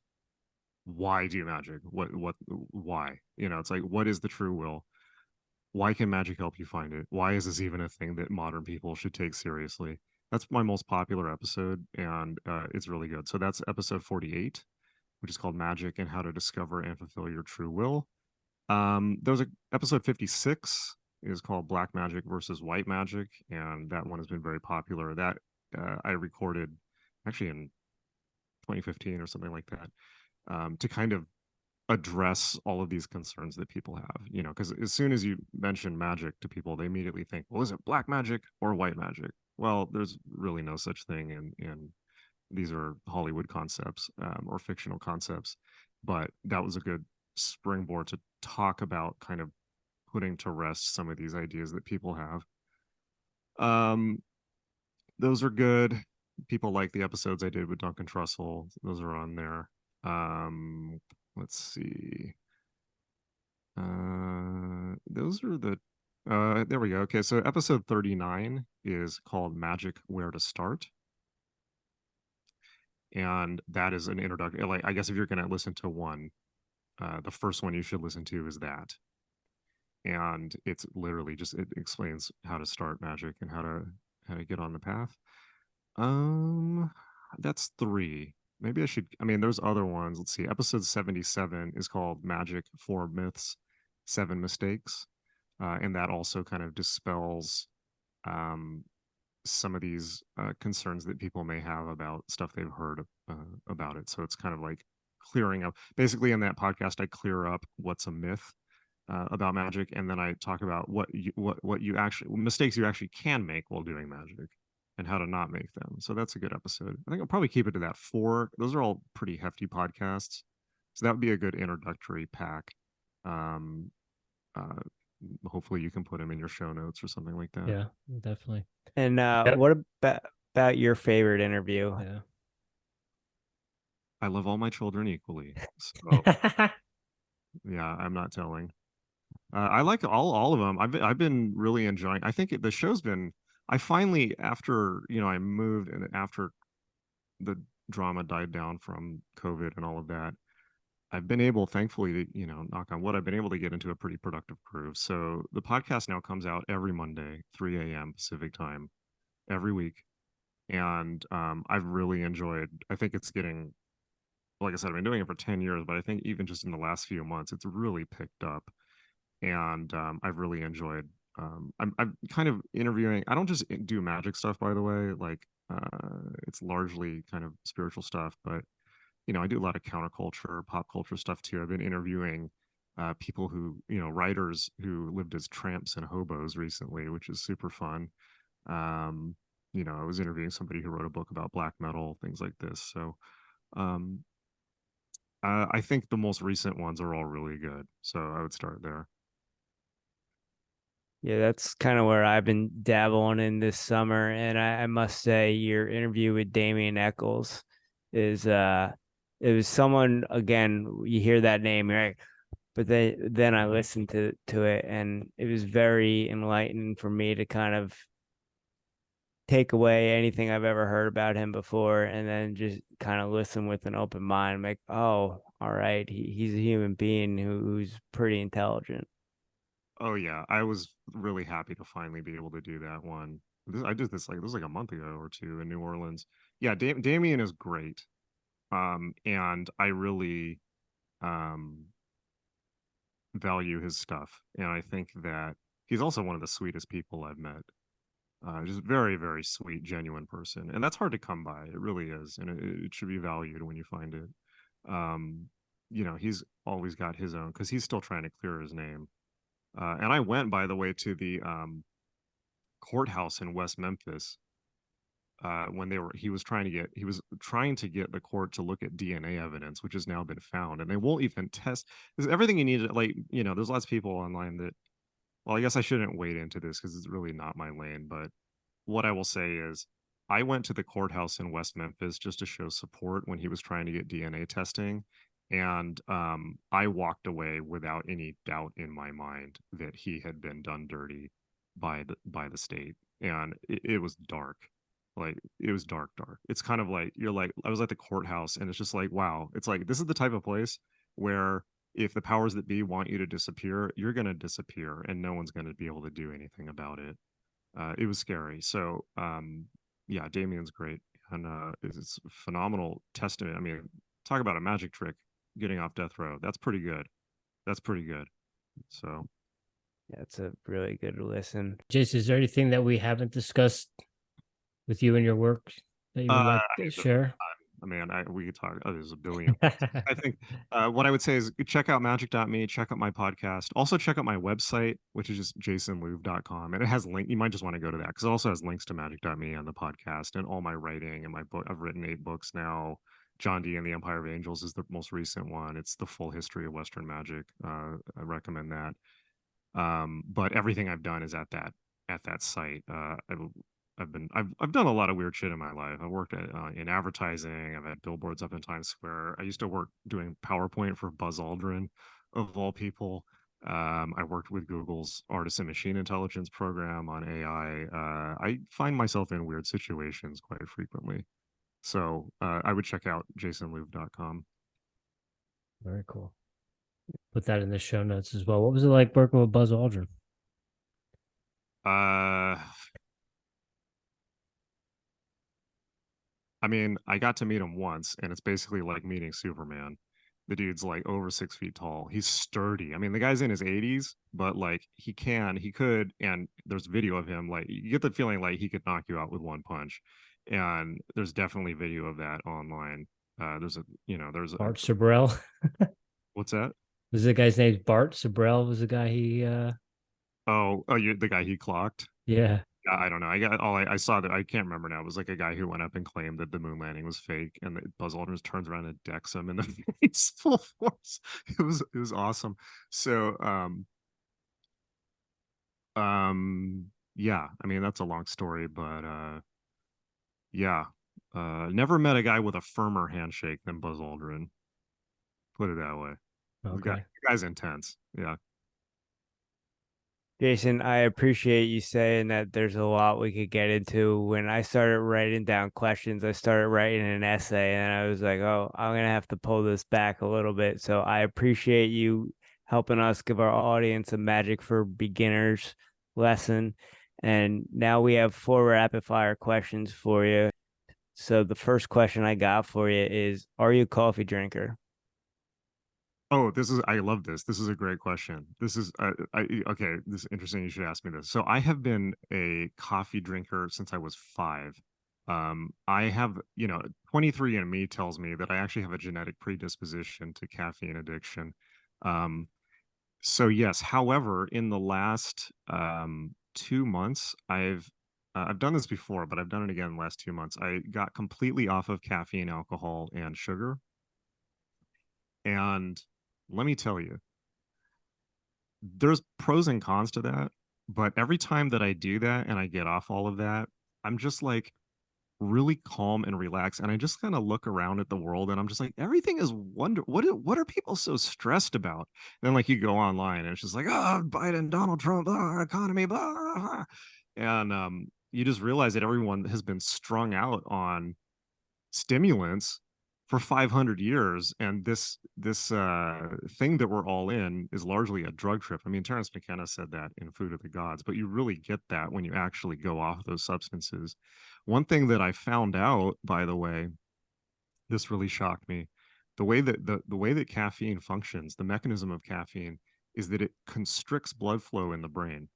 [SPEAKER 2] why do magic? Why? It's like, what is the true will? Why can magic help you find it? Why is this even a thing that modern people should take seriously? That's my most popular episode, and it's really good. So that's episode 48, which is called Magic and How to Discover and Fulfill Your True Will. There was a episode 56 is called Black Magic versus White Magic, and that one has been very popular. That I recorded actually in 2015 or something like that, to kind of address all of these concerns that people have, because as soon as you mention magic to people, they immediately think, well, is it black magic or white magic? Well, there's really no such thing, and these are Hollywood concepts, or fictional concepts. But that was a good springboard to talk about kind of putting to rest some of these ideas that people have. Those are good. People like the episodes I did with Duncan Trussell. Those are on there. Let's see. Those are the there we go. Okay, so episode 39 is called Magic Where to Start. And that is an introduction. Like, I guess if you're gonna listen to one, the first one you should listen to is that. And it's literally just, it explains how to start magic and how to get on the path. That's 3. Maybe there's other ones. Let's see. Episode 77 is called Magic For Myths, 7 Mistakes. And that also kind of dispels some of these concerns that people may have about stuff they've heard about it. So it's kind of like clearing up. Basically, in that podcast, I clear up what's a myth about magic, and then I talk about what mistakes you actually can make while doing magic, and how to not make them. So that's a good episode. I think I'll probably keep it to that 4. Those are all pretty hefty podcasts, so that would be a good introductory pack. Hopefully you can put them in your show notes or something like that.
[SPEAKER 4] Yeah, definitely.
[SPEAKER 3] And what about your favorite interview?
[SPEAKER 4] Yeah.
[SPEAKER 2] I love all my children equally. So yeah, I'm not telling. I like all of them. I've been really enjoying. I think the show's been. I finally, after I moved, and after the drama died down from COVID and all of that, I've been able, thankfully, to knock on wood, I've been able to get into a pretty productive groove. So the podcast now comes out every Monday, 3 a.m. Pacific time, every week, and I've really enjoyed. I think it's getting, like I said, I've been doing it for 10 years, but I think even just in the last few months, it's really picked up. And I've really enjoyed. I'm kind of interviewing. I don't just do magic stuff, by the way. Like, It's largely kind of spiritual stuff, but I do a lot of counterculture, pop culture stuff too. I've been interviewing people who, writers who lived as tramps and hobos recently, which is super fun. Um, I was interviewing somebody who wrote a book about black metal, things like this. So um, I think the most recent ones are all really good. So I would start there.
[SPEAKER 3] Yeah, that's kind of where I've been dabbling in this summer. And I must say your interview with Damien Eccles is it was someone, again, you hear that name, right? But then I listened to it, and it was very enlightening for me to kind of take away anything I've ever heard about him before, and then just kind of listen with an open mind. I'm like, oh, all right, he's a human being who's pretty intelligent.
[SPEAKER 2] Oh yeah, I was really happy to finally be able to do that one. I did this like a month ago or two in New Orleans. Yeah, Damien is great. And I really um value his stuff. And I think that he's also one of the sweetest people I've met. Just very, very sweet, genuine person. And that's hard to come by. It really is. And it should be valued when you find it. Um, he's always got his own because he's still trying to clear his name. And I went, by the way, to the courthouse in West Memphis when he was trying to get the court to look at DNA evidence, which has now been found, and they won't even test. There's everything you need. Like there's lots of people online that. Well, I guess I shouldn't wade into this because it's really not my lane. But what I will say is, I went to the courthouse in West Memphis just to show support when he was trying to get DNA testing, and I walked away without any doubt in my mind that he had been done dirty by the state, and it was dark. Like it was dark. It's kind of like I was at the courthouse, and it's just like, wow, it's like this is the type of place where if the powers that be want you to disappear, you're going to disappear, and no one's going to be able to do anything about it. It was scary. So yeah, Damien's great, and it's a phenomenal testament. I mean, talk about a magic trick, getting off death row. That's pretty good. So
[SPEAKER 3] Yeah, it's a really good listen.
[SPEAKER 4] Jason, is there anything that we haven't discussed with you and your work that you would like to share?
[SPEAKER 2] I mean, we could talk. Oh, there's a billion. I think what I would say is check out magic.me, check out my podcast. Also check out my website, which is just jasonlouv.com. And it has link. You might just want to go to that because it also has links to magic.me and the podcast and all my writing and my book. I've written 8 books now. John Dee and the Empire of Angels is the most recent one. It's the full history of Western magic. I recommend that. But everything I've done is at that site. I've done a lot of weird shit in my life. I worked in advertising. I've had billboards up in Times Square. I used to work doing PowerPoint for Buzz Aldrin, of all people. I worked with Google's Artisan Machine Intelligence program on AI. I find myself in weird situations quite frequently. So I would check out jasonlouv.com.
[SPEAKER 4] Very cool. Put that in the show notes as well. What was it like working with Buzz Aldrin?
[SPEAKER 2] I mean, I got to meet him once, and it's basically like meeting Superman. The dude's like over 6 feet tall. He's sturdy. I mean, the guy's in his 80s, but like he could, and there's video of him. Like you get the feeling like he could knock you out with one punch. And there's definitely video of that online. There's
[SPEAKER 4] Bart Sabrell.
[SPEAKER 2] What's that?
[SPEAKER 4] Was the guy's name Bart Sabrell? Was the guy he?
[SPEAKER 2] You're the guy he clocked.
[SPEAKER 4] Yeah.
[SPEAKER 2] I don't know. I saw that. I can't remember now. It was like a guy who went up and claimed that the moon landing was fake, and Buzz Aldrin turns around and decks him in the face full force. It was awesome. So yeah. I mean that's a long story, but yeah. Never met a guy with a firmer handshake than Buzz Aldrin. Put it that way.
[SPEAKER 4] Okay.
[SPEAKER 2] The guy's intense. Yeah.
[SPEAKER 3] Jason, I appreciate you saying that there's a lot we could get into. When I started writing down questions, I started writing an essay, and I was like, oh, I'm going to have to pull this back a little bit. So I appreciate you helping us give our audience a Magic for Beginners lesson. And now we have 4 rapid fire questions for you. So the first question I got for you is, are you a coffee drinker?
[SPEAKER 2] Oh, I love this. This is a great question. This is, okay, this is interesting. You should ask me this. So I have been a coffee drinker since I was 5. I have, 23andMe tells me that I actually have a genetic predisposition to caffeine addiction. So yes, however, in the last 2 months, I've done this before, but I've done it again in the last 2 months. I got completely off of caffeine, alcohol, and sugar. And let me tell you, there's pros and cons to that. But every time that I do that and I get off all of that, I'm just like really calm and relaxed. And I just kind of look around at the world and I'm just like, everything is what are people so stressed about? And then like you go online and it's just like, oh, Biden, Donald Trump, economy, blah, blah, blah. And you just realize that everyone has been strung out on stimulants for 500 years, and this thing that we're all in is largely a drug trip. I mean, Terence McKenna said that in Food of the Gods, but you really get that when you actually go off those substances. One thing that I found out, by the way, this really shocked me. The way that caffeine functions, the mechanism of caffeine, is that it constricts blood flow in the brain,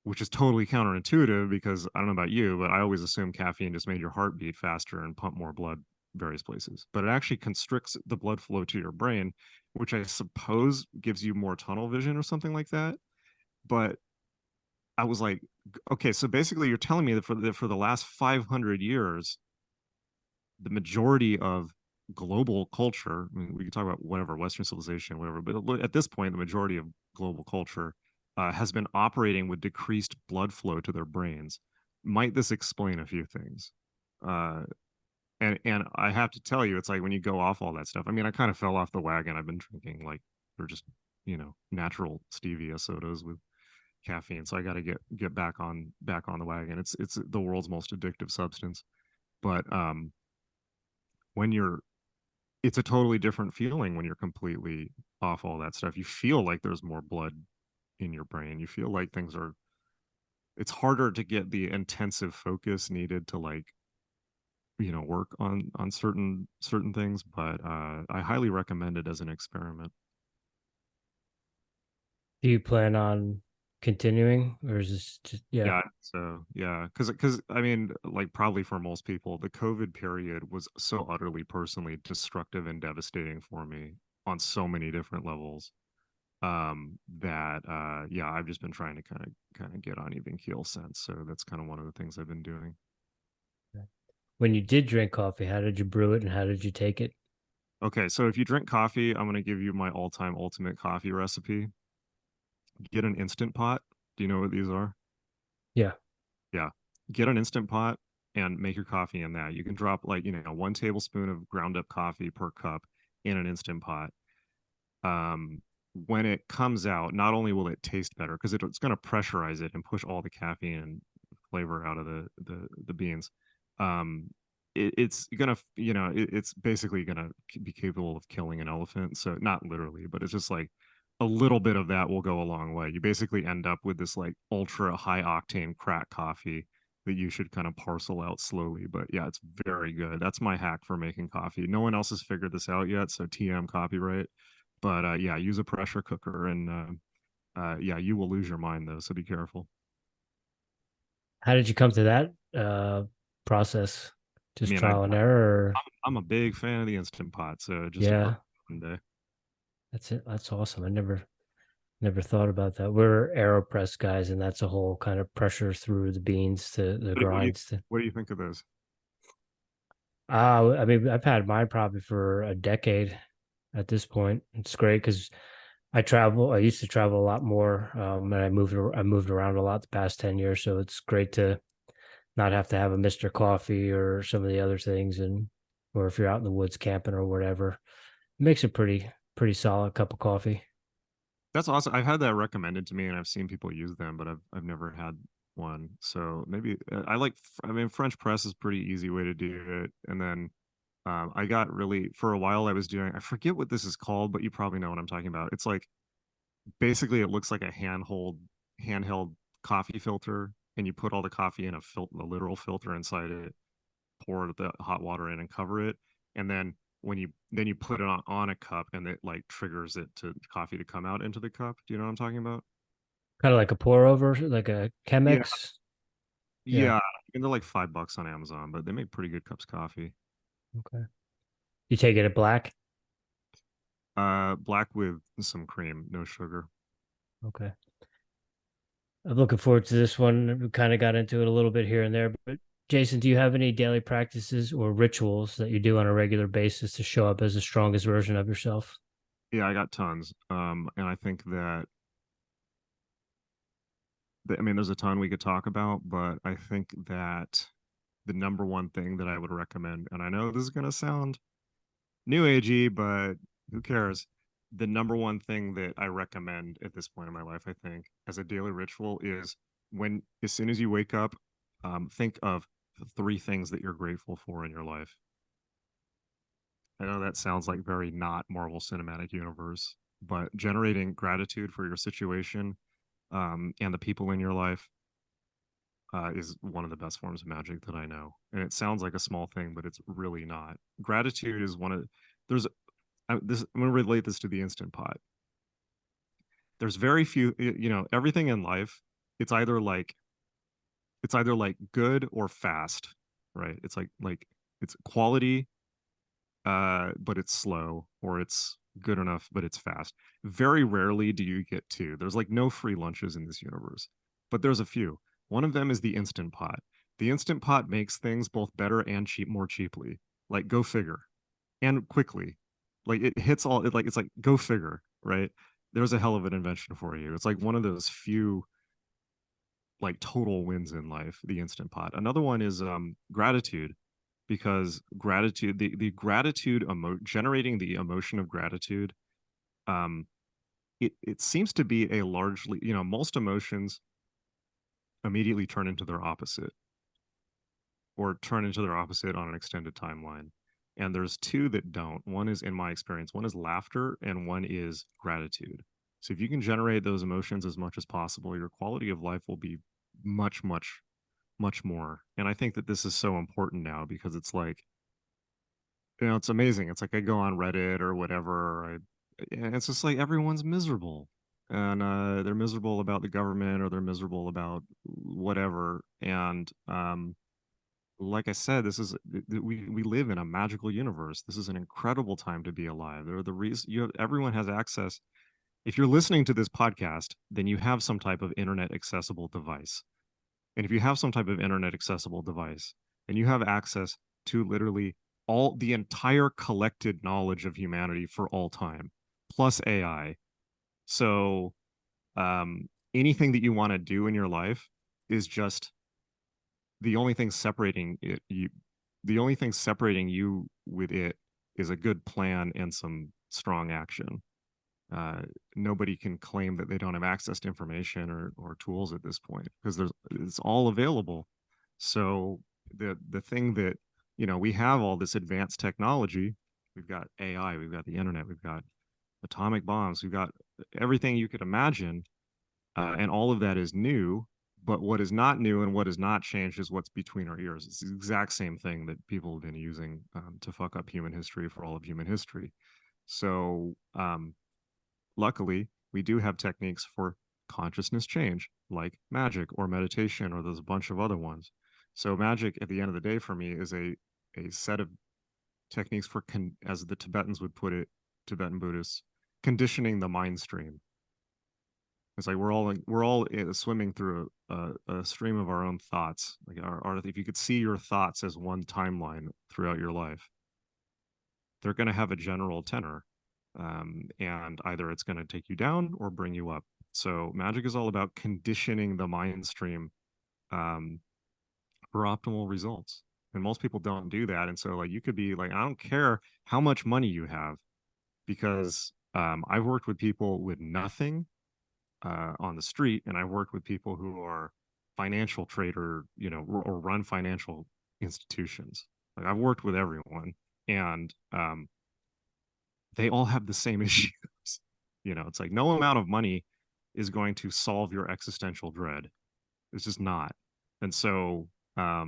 [SPEAKER 2] which is totally counterintuitive because I don't know about you, but I always assumed caffeine just made your heart beat faster and pump more blood various places. But it actually constricts the blood flow to your brain, which I suppose gives you more tunnel vision or something like that. But I was like, okay, so basically you're telling me that for the last 500 years, the majority of global culture, I mean, we can talk about whatever, Western civilization, whatever, but at this point, the majority of global culture has been operating with decreased blood flow to their brains. Might this explain a few things? And I have to tell you, it's like when you go off all that stuff. I mean, I kind of fell off the wagon. I've been drinking like they're just natural stevia sodas with caffeine, so I got to get back on the wagon. It's the world's most addictive substance, but when it's a totally different feeling when you're completely off all that stuff. You feel like there's more blood in your brain. You feel like it's harder to get the intensive focus needed to like work on certain things, but I highly recommend it as an experiment.
[SPEAKER 4] Do you plan on continuing, or is this just
[SPEAKER 2] Yeah, so yeah, because I mean, like probably for most people, the COVID period was so utterly personally destructive and devastating for me on so many different levels, that yeah, I've just been trying to kind of get on even keel since. So that's kind of one of the things I've been doing.
[SPEAKER 4] When you did drink coffee, how did you brew it and how did you take it?
[SPEAKER 2] Okay, so if you drink coffee, I'm going to give you my all-time ultimate coffee recipe. Get an Instant Pot. Do you know what these are?
[SPEAKER 4] Yeah.
[SPEAKER 2] Yeah. Get an Instant Pot and make your coffee in that. You can drop like, 1 tablespoon of ground up coffee per cup in an Instant Pot. When it comes out, not only will it taste better because it's going to pressurize it and push all the caffeine and flavor out of the beans. It's gonna, it's basically gonna be capable of killing an elephant. So not literally, but it's just like a little bit of that will go a long way. You basically end up with this like ultra high octane crack coffee that you should kind of parcel out slowly. But yeah, it's very good. That's my hack for making coffee. No one else has figured this out yet, so TM copyright. But yeah, use a pressure cooker and yeah, you will lose your mind though, so be careful.
[SPEAKER 4] How did you come to that process? Just
[SPEAKER 2] I mean,
[SPEAKER 4] trial and error? Or...
[SPEAKER 2] I'm a big fan of the Instant Pot, so just
[SPEAKER 4] Yeah,
[SPEAKER 2] one day.
[SPEAKER 4] that's it. That's awesome. I never thought about that. We're AeroPress guys, and that's a whole kind of pressure through the beans to the grinds.
[SPEAKER 2] What do you think of those?
[SPEAKER 4] I mean, I've had mine probably for a decade at this point. It's great because I travel. I used to travel a lot more, and I moved around a lot the past 10 years. So it's great to not have to have a Mr. Coffee or some of the other things, and or if you're out in the woods camping or whatever, it makes a pretty solid cup of coffee.
[SPEAKER 2] That's awesome. I've had that recommended to me, and I've seen people use them, but I've never had one. So maybe I mean, French press is pretty easy way to do it. And then I got really for a while I was doing, I forget what this is called, but you probably know what I'm talking about. It's like basically it looks like a handheld coffee filter, and you put all the coffee in a literal filter inside it, pour the hot water in and cover it, and then you put it on a cup, and it like triggers it to coffee to come out into the cup. Do you know what I'm talking about?
[SPEAKER 4] Kind of like a pour over, like a
[SPEAKER 2] Yeah,
[SPEAKER 4] Chemex.
[SPEAKER 2] Yeah, I mean, they're like $5 on Amazon, but they make pretty good cups of coffee.
[SPEAKER 4] Okay. You take it at black?
[SPEAKER 2] Black with some cream, no sugar.
[SPEAKER 4] Okay. I'm looking forward to this one. We kind of got into it a little bit here and there, but Jason, do you have any daily practices or rituals that you do on a regular basis to show up as the strongest version of yourself?
[SPEAKER 2] Yeah, I got tons. And I think that I mean, there's a ton we could talk about, but I think that the number one thing that I would recommend, and I know this is going to sound new agey, but who cares? The number one thing that I recommend at this point in my life, I think, as a daily ritual is as soon as you wake up, think of the 3 things that you're grateful for in your life. I know that sounds like very not Marvel Cinematic Universe, but generating gratitude for your situation, and the people in your life, is one of the best forms of magic that I know. And it sounds like a small thing, but it's really not. Gratitude is one of there's I'm going to relate this to the Instant Pot. There's very few, everything in life, it's either like good or fast, right? It's like it's quality, but it's slow, or it's good enough, but it's fast. Very rarely do you get 2. There's like no free lunches in this universe, but there's a few. One of them is the Instant Pot. The Instant Pot makes things both better and more cheaply. Like, go figure. And quickly. Like, it hits all, it's like, go figure, right? There's a hell of an invention for you. It's like one of those few like total wins in life, the Instant Pot. Another one is gratitude, because gratitude, the gratitude generating the emotion of gratitude, um it seems to be a largely, most emotions immediately turn into their opposite, or turn into their opposite on an extended timeline. And there's 2 that don't. One is, in my experience, one is laughter and one is gratitude. So if you can generate those emotions as much as possible, your quality of life will be much, much, much more. And I think that this is so important now, because it's like, it's amazing. It's like I go on Reddit or whatever, and it's just like everyone's miserable. And they're miserable about the government, or they're miserable about whatever. And like I said, we live in a magical universe. This is an incredible time to be alive. There are the reason everyone has access. If you're listening to this podcast, then you have some type of internet accessible device. And if you have some type of internet accessible device, then you have access to literally the entire collected knowledge of humanity for all time, plus AI. So anything that you want to do in your life is just the only thing separating you with it is a good plan and some strong action. Nobody can claim that they don't have access to information or tools at this point, because it's all available. So the thing that, we have all this advanced technology. We've got AI, we've got the internet, we've got atomic bombs, we've got everything you could imagine, and all of that is new. But what is not new and what has not changed is what's between our ears. It's the exact same thing that people have been using to fuck up human history for all of human history. So luckily, we do have techniques for consciousness change, like magic or meditation, or there's a bunch of other ones. So magic, at the end of the day, for me, is a set of techniques for, as the Tibetans would put it, Tibetan Buddhists, conditioning the mind stream. It's like we're all swimming through a stream of our own thoughts. Like if you could see your thoughts as one timeline throughout your life, they're going to have a general tenor, and either it's going to take you down or bring you up. So magic is all about conditioning the mind stream for optimal results. And most people don't do that. And so, like, you could be like, I don't care how much money you have, because I've worked with people with nothing on the street, and I've worked with people who are financial trader, or run financial institutions. Like, I've worked with everyone, and they all have the same issues. It's like no amount of money is going to solve your existential dread. It's just not. And so I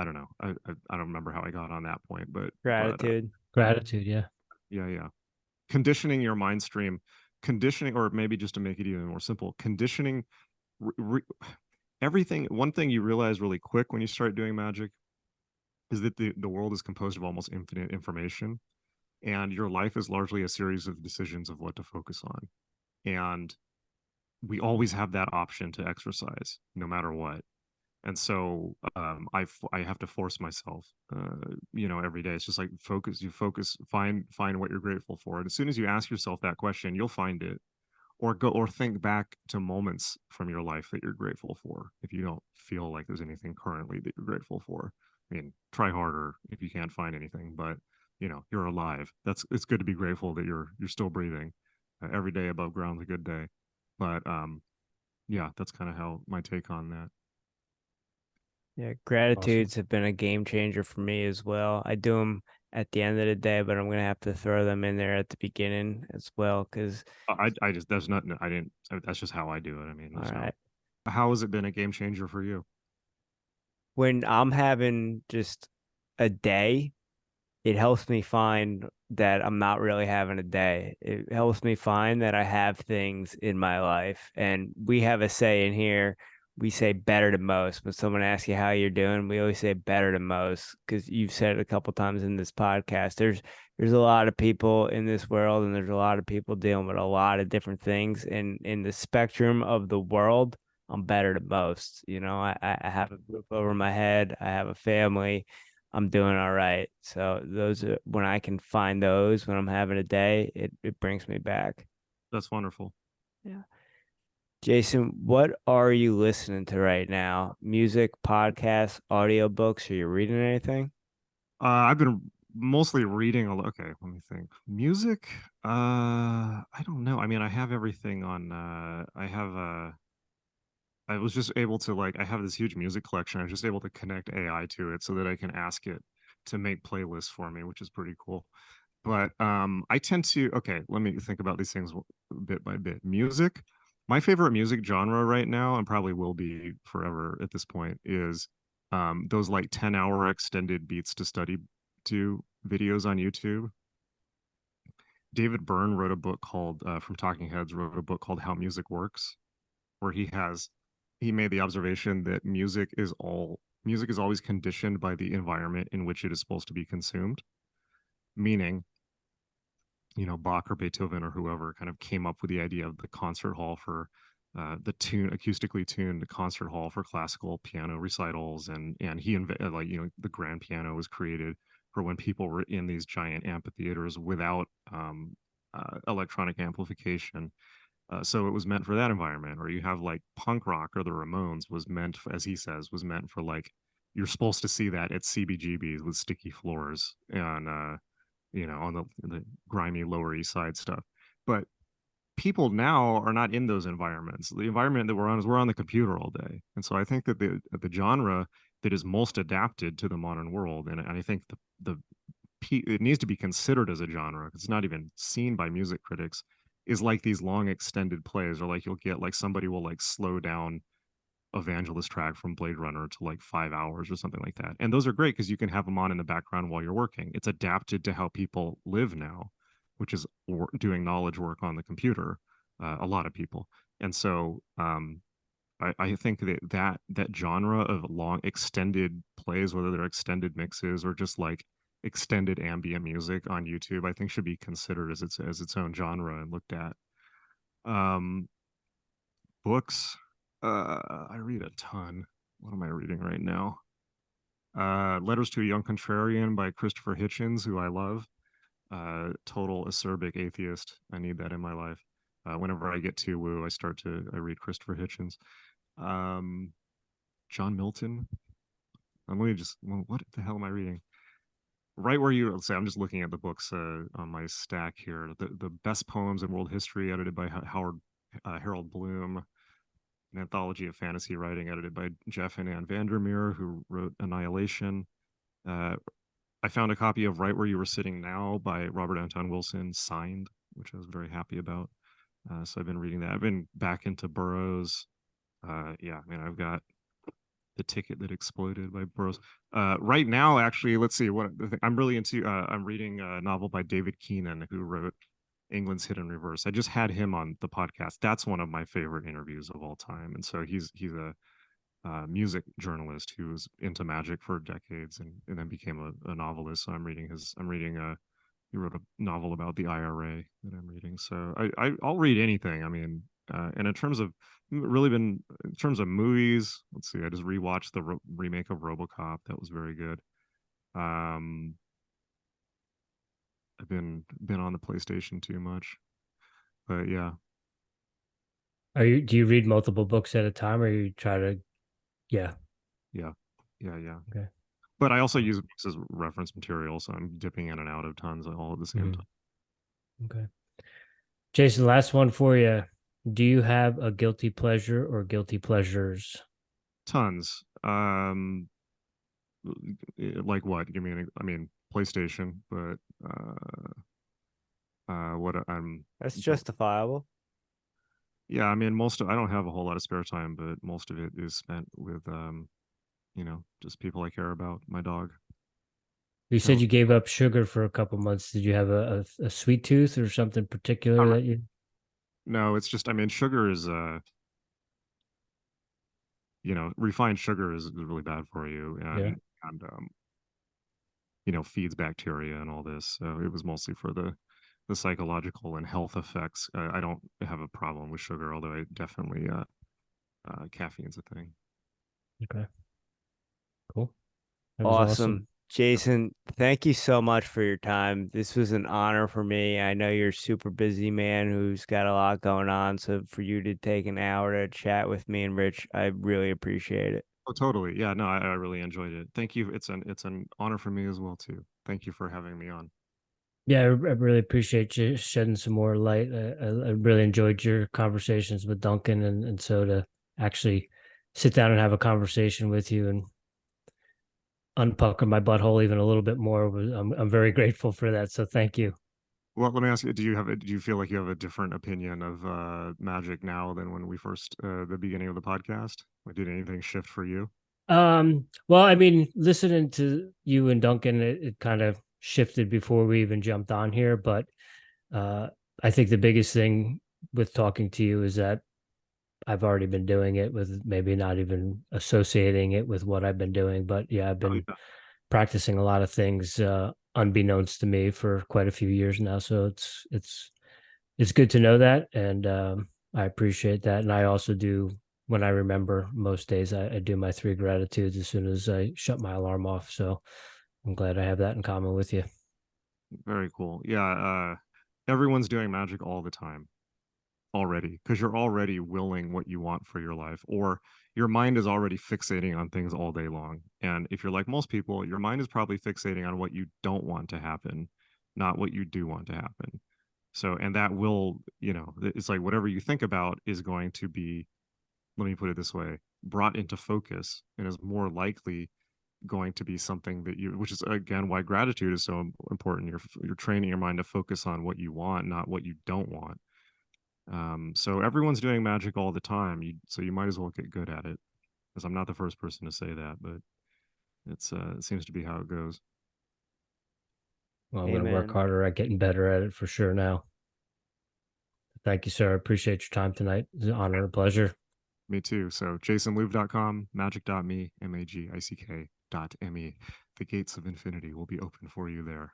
[SPEAKER 2] don't know. I don't remember how I got on that point, but
[SPEAKER 3] Gratitude.
[SPEAKER 4] Gratitude, yeah.
[SPEAKER 2] Yeah. Conditioning your mind stream, or maybe just to make it even more simple, conditioning. one thing you realize really quick when you start doing magic is that the world is composed of almost infinite information, and your life is largely a series of decisions of what to focus on. And we always have that option to exercise no matter what. And so I have to force myself, every day. It's just like focus, find what you're grateful for. And as soon as you ask yourself that question, you'll find it. Or think back to moments from your life that you're grateful for. If you don't feel like there's anything currently that you're grateful for, I mean, try harder if you can't find anything, but you're alive. It's good to be grateful that you're still breathing. Every day above ground's a good day. But yeah, that's kind of how my take on that.
[SPEAKER 3] Yeah,
[SPEAKER 4] Awesome.
[SPEAKER 3] gratitudes have been a game changer for me as well. I do them at the end of the day, but I'm gonna have to throw them in there at the beginning as well. Because
[SPEAKER 2] I just there's nothing I didn't. That's just how I do it. I mean,
[SPEAKER 3] all right,
[SPEAKER 2] how has it been a game changer for you?
[SPEAKER 3] when I'm having just a day, it helps me find that I'm not really having a day. It helps me find that I have things in my life. And we have a saying here, we say better than most. When someone asks you how you're doing, we always say better than most, because you've said it a couple times in this podcast. There's a lot of people in this world, and there's a lot of people dealing with a lot of different things. And in the spectrum of the world, I'm better than most. I have a roof over my head, I have a family, I'm doing all right. So those are when I can find those when I'm having a day, it brings me back.
[SPEAKER 2] That's wonderful.
[SPEAKER 3] Yeah. Jason, what are you listening to right now? Music, podcasts, audiobooks? Are you reading anything?
[SPEAKER 2] I've been mostly reading okay, let me think. Music, I don't know. I mean, I have everything on I was just able to I have this huge music collection. I was just able to connect AI to it so that I can ask it to make playlists for me, which is pretty cool. But I tend to okay, let me think about these things bit by bit. Music, my favorite music genre right now, and probably will be forever at this point, is those 10-hour extended beats to study to videos on YouTube. David Byrne wrote a book called from Talking Heads wrote a book called How Music Works, where he made the observation that music is always conditioned by the environment in which it is supposed to be consumed. Meaning, Bach or Beethoven or whoever kind of came up with the idea of the concert hall for acoustically tuned concert hall for classical piano recitals, and he the grand piano was created for when people were in these giant amphitheaters without electronic amplification. So it was meant for that environment. Or you have punk rock or the Ramones was meant, as he says, was meant for you're supposed to see that at CBGBs with sticky floors and on the grimy Lower East Side stuff. But people now are not in those environments. The environment that we're on is we're on the computer all day. And so I think that the genre that is most adapted to the modern world, and I think it needs to be considered as a genre. It's not even seen by music critics, is these long extended plays, or you'll get somebody will slow down Evangelist track from Blade Runner to 5 hours or something like that. And those are great because you can have them on in the background while you're working. It's adapted to how people live now, which is doing knowledge work on the computer, a lot of people. And so I think that genre of long extended plays, whether they're extended mixes or just extended ambient music on YouTube, I think should be considered as its own genre and looked at. Books, I read a ton. What am I reading right now? Letters to a Young Contrarian by Christopher Hitchens, who I love. Total acerbic atheist. I need that in my life. Whenever I get too woo, I read Christopher Hitchens. John Milton. What the hell am I reading? Right where you say, I'm just looking at the books on my stack here. The best poems in world history, edited by Harold Bloom. An anthology of fantasy writing, edited by Jeff and Ann Vandermeer, who wrote Annihilation. I found a copy of Right Where You Were Sitting Now by Robert Anton Wilson, signed, which I was very happy about. So I've been reading that. I've been back into Burroughs. Yeah, I mean, I've got The Ticket That Exploded by Burroughs. Right now, actually, let's see what I'm really into. I'm reading a novel by David Keenan, who wrote England's Hidden Reverse. I just had him on the podcast. That's one of my favorite interviews of all time. And so he's music journalist who was into magic for decades and then became a novelist. So he wrote a novel about the IRA that I'm reading. So I'll read anything. I mean, and in terms of in terms of movies, let's see, I just rewatched the remake of RoboCop. That was very good. I've been on the PlayStation too much, but yeah.
[SPEAKER 4] Do you read multiple books at a time, or you try to? Yeah.
[SPEAKER 2] Okay. But I also use books as reference material, so I'm dipping in and out of tons all at the same time.
[SPEAKER 4] Okay. Jason, last one for you. Do you have a guilty pleasure or guilty pleasures?
[SPEAKER 2] Tons. Like what? Give me I mean, PlayStation, but what I'm.
[SPEAKER 3] That's justifiable.
[SPEAKER 2] Yeah, I mean, I don't have a whole lot of spare time, but most of it is spent with, just people I care about, my dog.
[SPEAKER 4] You said you gave up sugar for a couple months. Did you have a sweet tooth or something particular that you?
[SPEAKER 2] No, it's just, I mean, sugar is, refined sugar is really bad for you, and feeds bacteria and all this. So it was mostly for the psychological and health effects. I don't have a problem with sugar, although I definitely caffeine's a thing.
[SPEAKER 4] Okay. Cool.
[SPEAKER 3] Awesome. Jason, thank you so much for your time. This was an honor for me. I know you're a super busy man who's got a lot going on. So for you to take an hour to chat with me and Rich, I really appreciate it.
[SPEAKER 2] Oh, totally. Yeah, no, I really enjoyed it. Thank you. It's an honor for me as well, too. Thank you for having me on.
[SPEAKER 4] Yeah, I really appreciate you shedding some more light. I really enjoyed your conversations with Duncan, and so to actually sit down and have a conversation with you and unpucker my butthole even a little bit more, I'm very grateful for that. So thank you.
[SPEAKER 2] Well, let me ask you: do you feel like you have a different opinion of magic now than when we first the beginning of the podcast? Like, did anything shift for you?
[SPEAKER 4] Well, I mean, listening to you and Duncan, it kind of shifted before we even jumped on here, but I think the biggest thing with talking to you is that I've already been doing it, with maybe not even associating it with what I've been doing. But yeah, I've been practicing a lot of things unbeknownst to me for quite a few years now. So it's good to know that, and I appreciate that. And I also do, when I remember, most days I do my 3 gratitudes as soon as I shut my alarm off. So I'm glad I have that in common with you.
[SPEAKER 2] Very cool. Yeah, everyone's doing magic all the time already, because you're already willing what you want for your life, or your mind is already fixating on things all day long. And if you're like most people, your mind is probably fixating on what you don't want to happen, not what you do want to happen. So, and that will, it's like whatever you think about is going to be, let me put it this way, brought into focus, and is more likely going to be something that which is again why gratitude is so important. You're training your mind to focus on what you want, not what you don't want. So everyone's doing magic all the time, so you might as well get good at it. Because I'm not the first person to say that, but it seems to be how it goes.
[SPEAKER 4] Well, I'm going to work harder at getting better at it for sure now. Thank you, sir. I appreciate your time tonight. It's an honor and a pleasure.
[SPEAKER 2] Me too. So jasonlouv.com, magic.me, magick.me. The gates of infinity will be open for you there.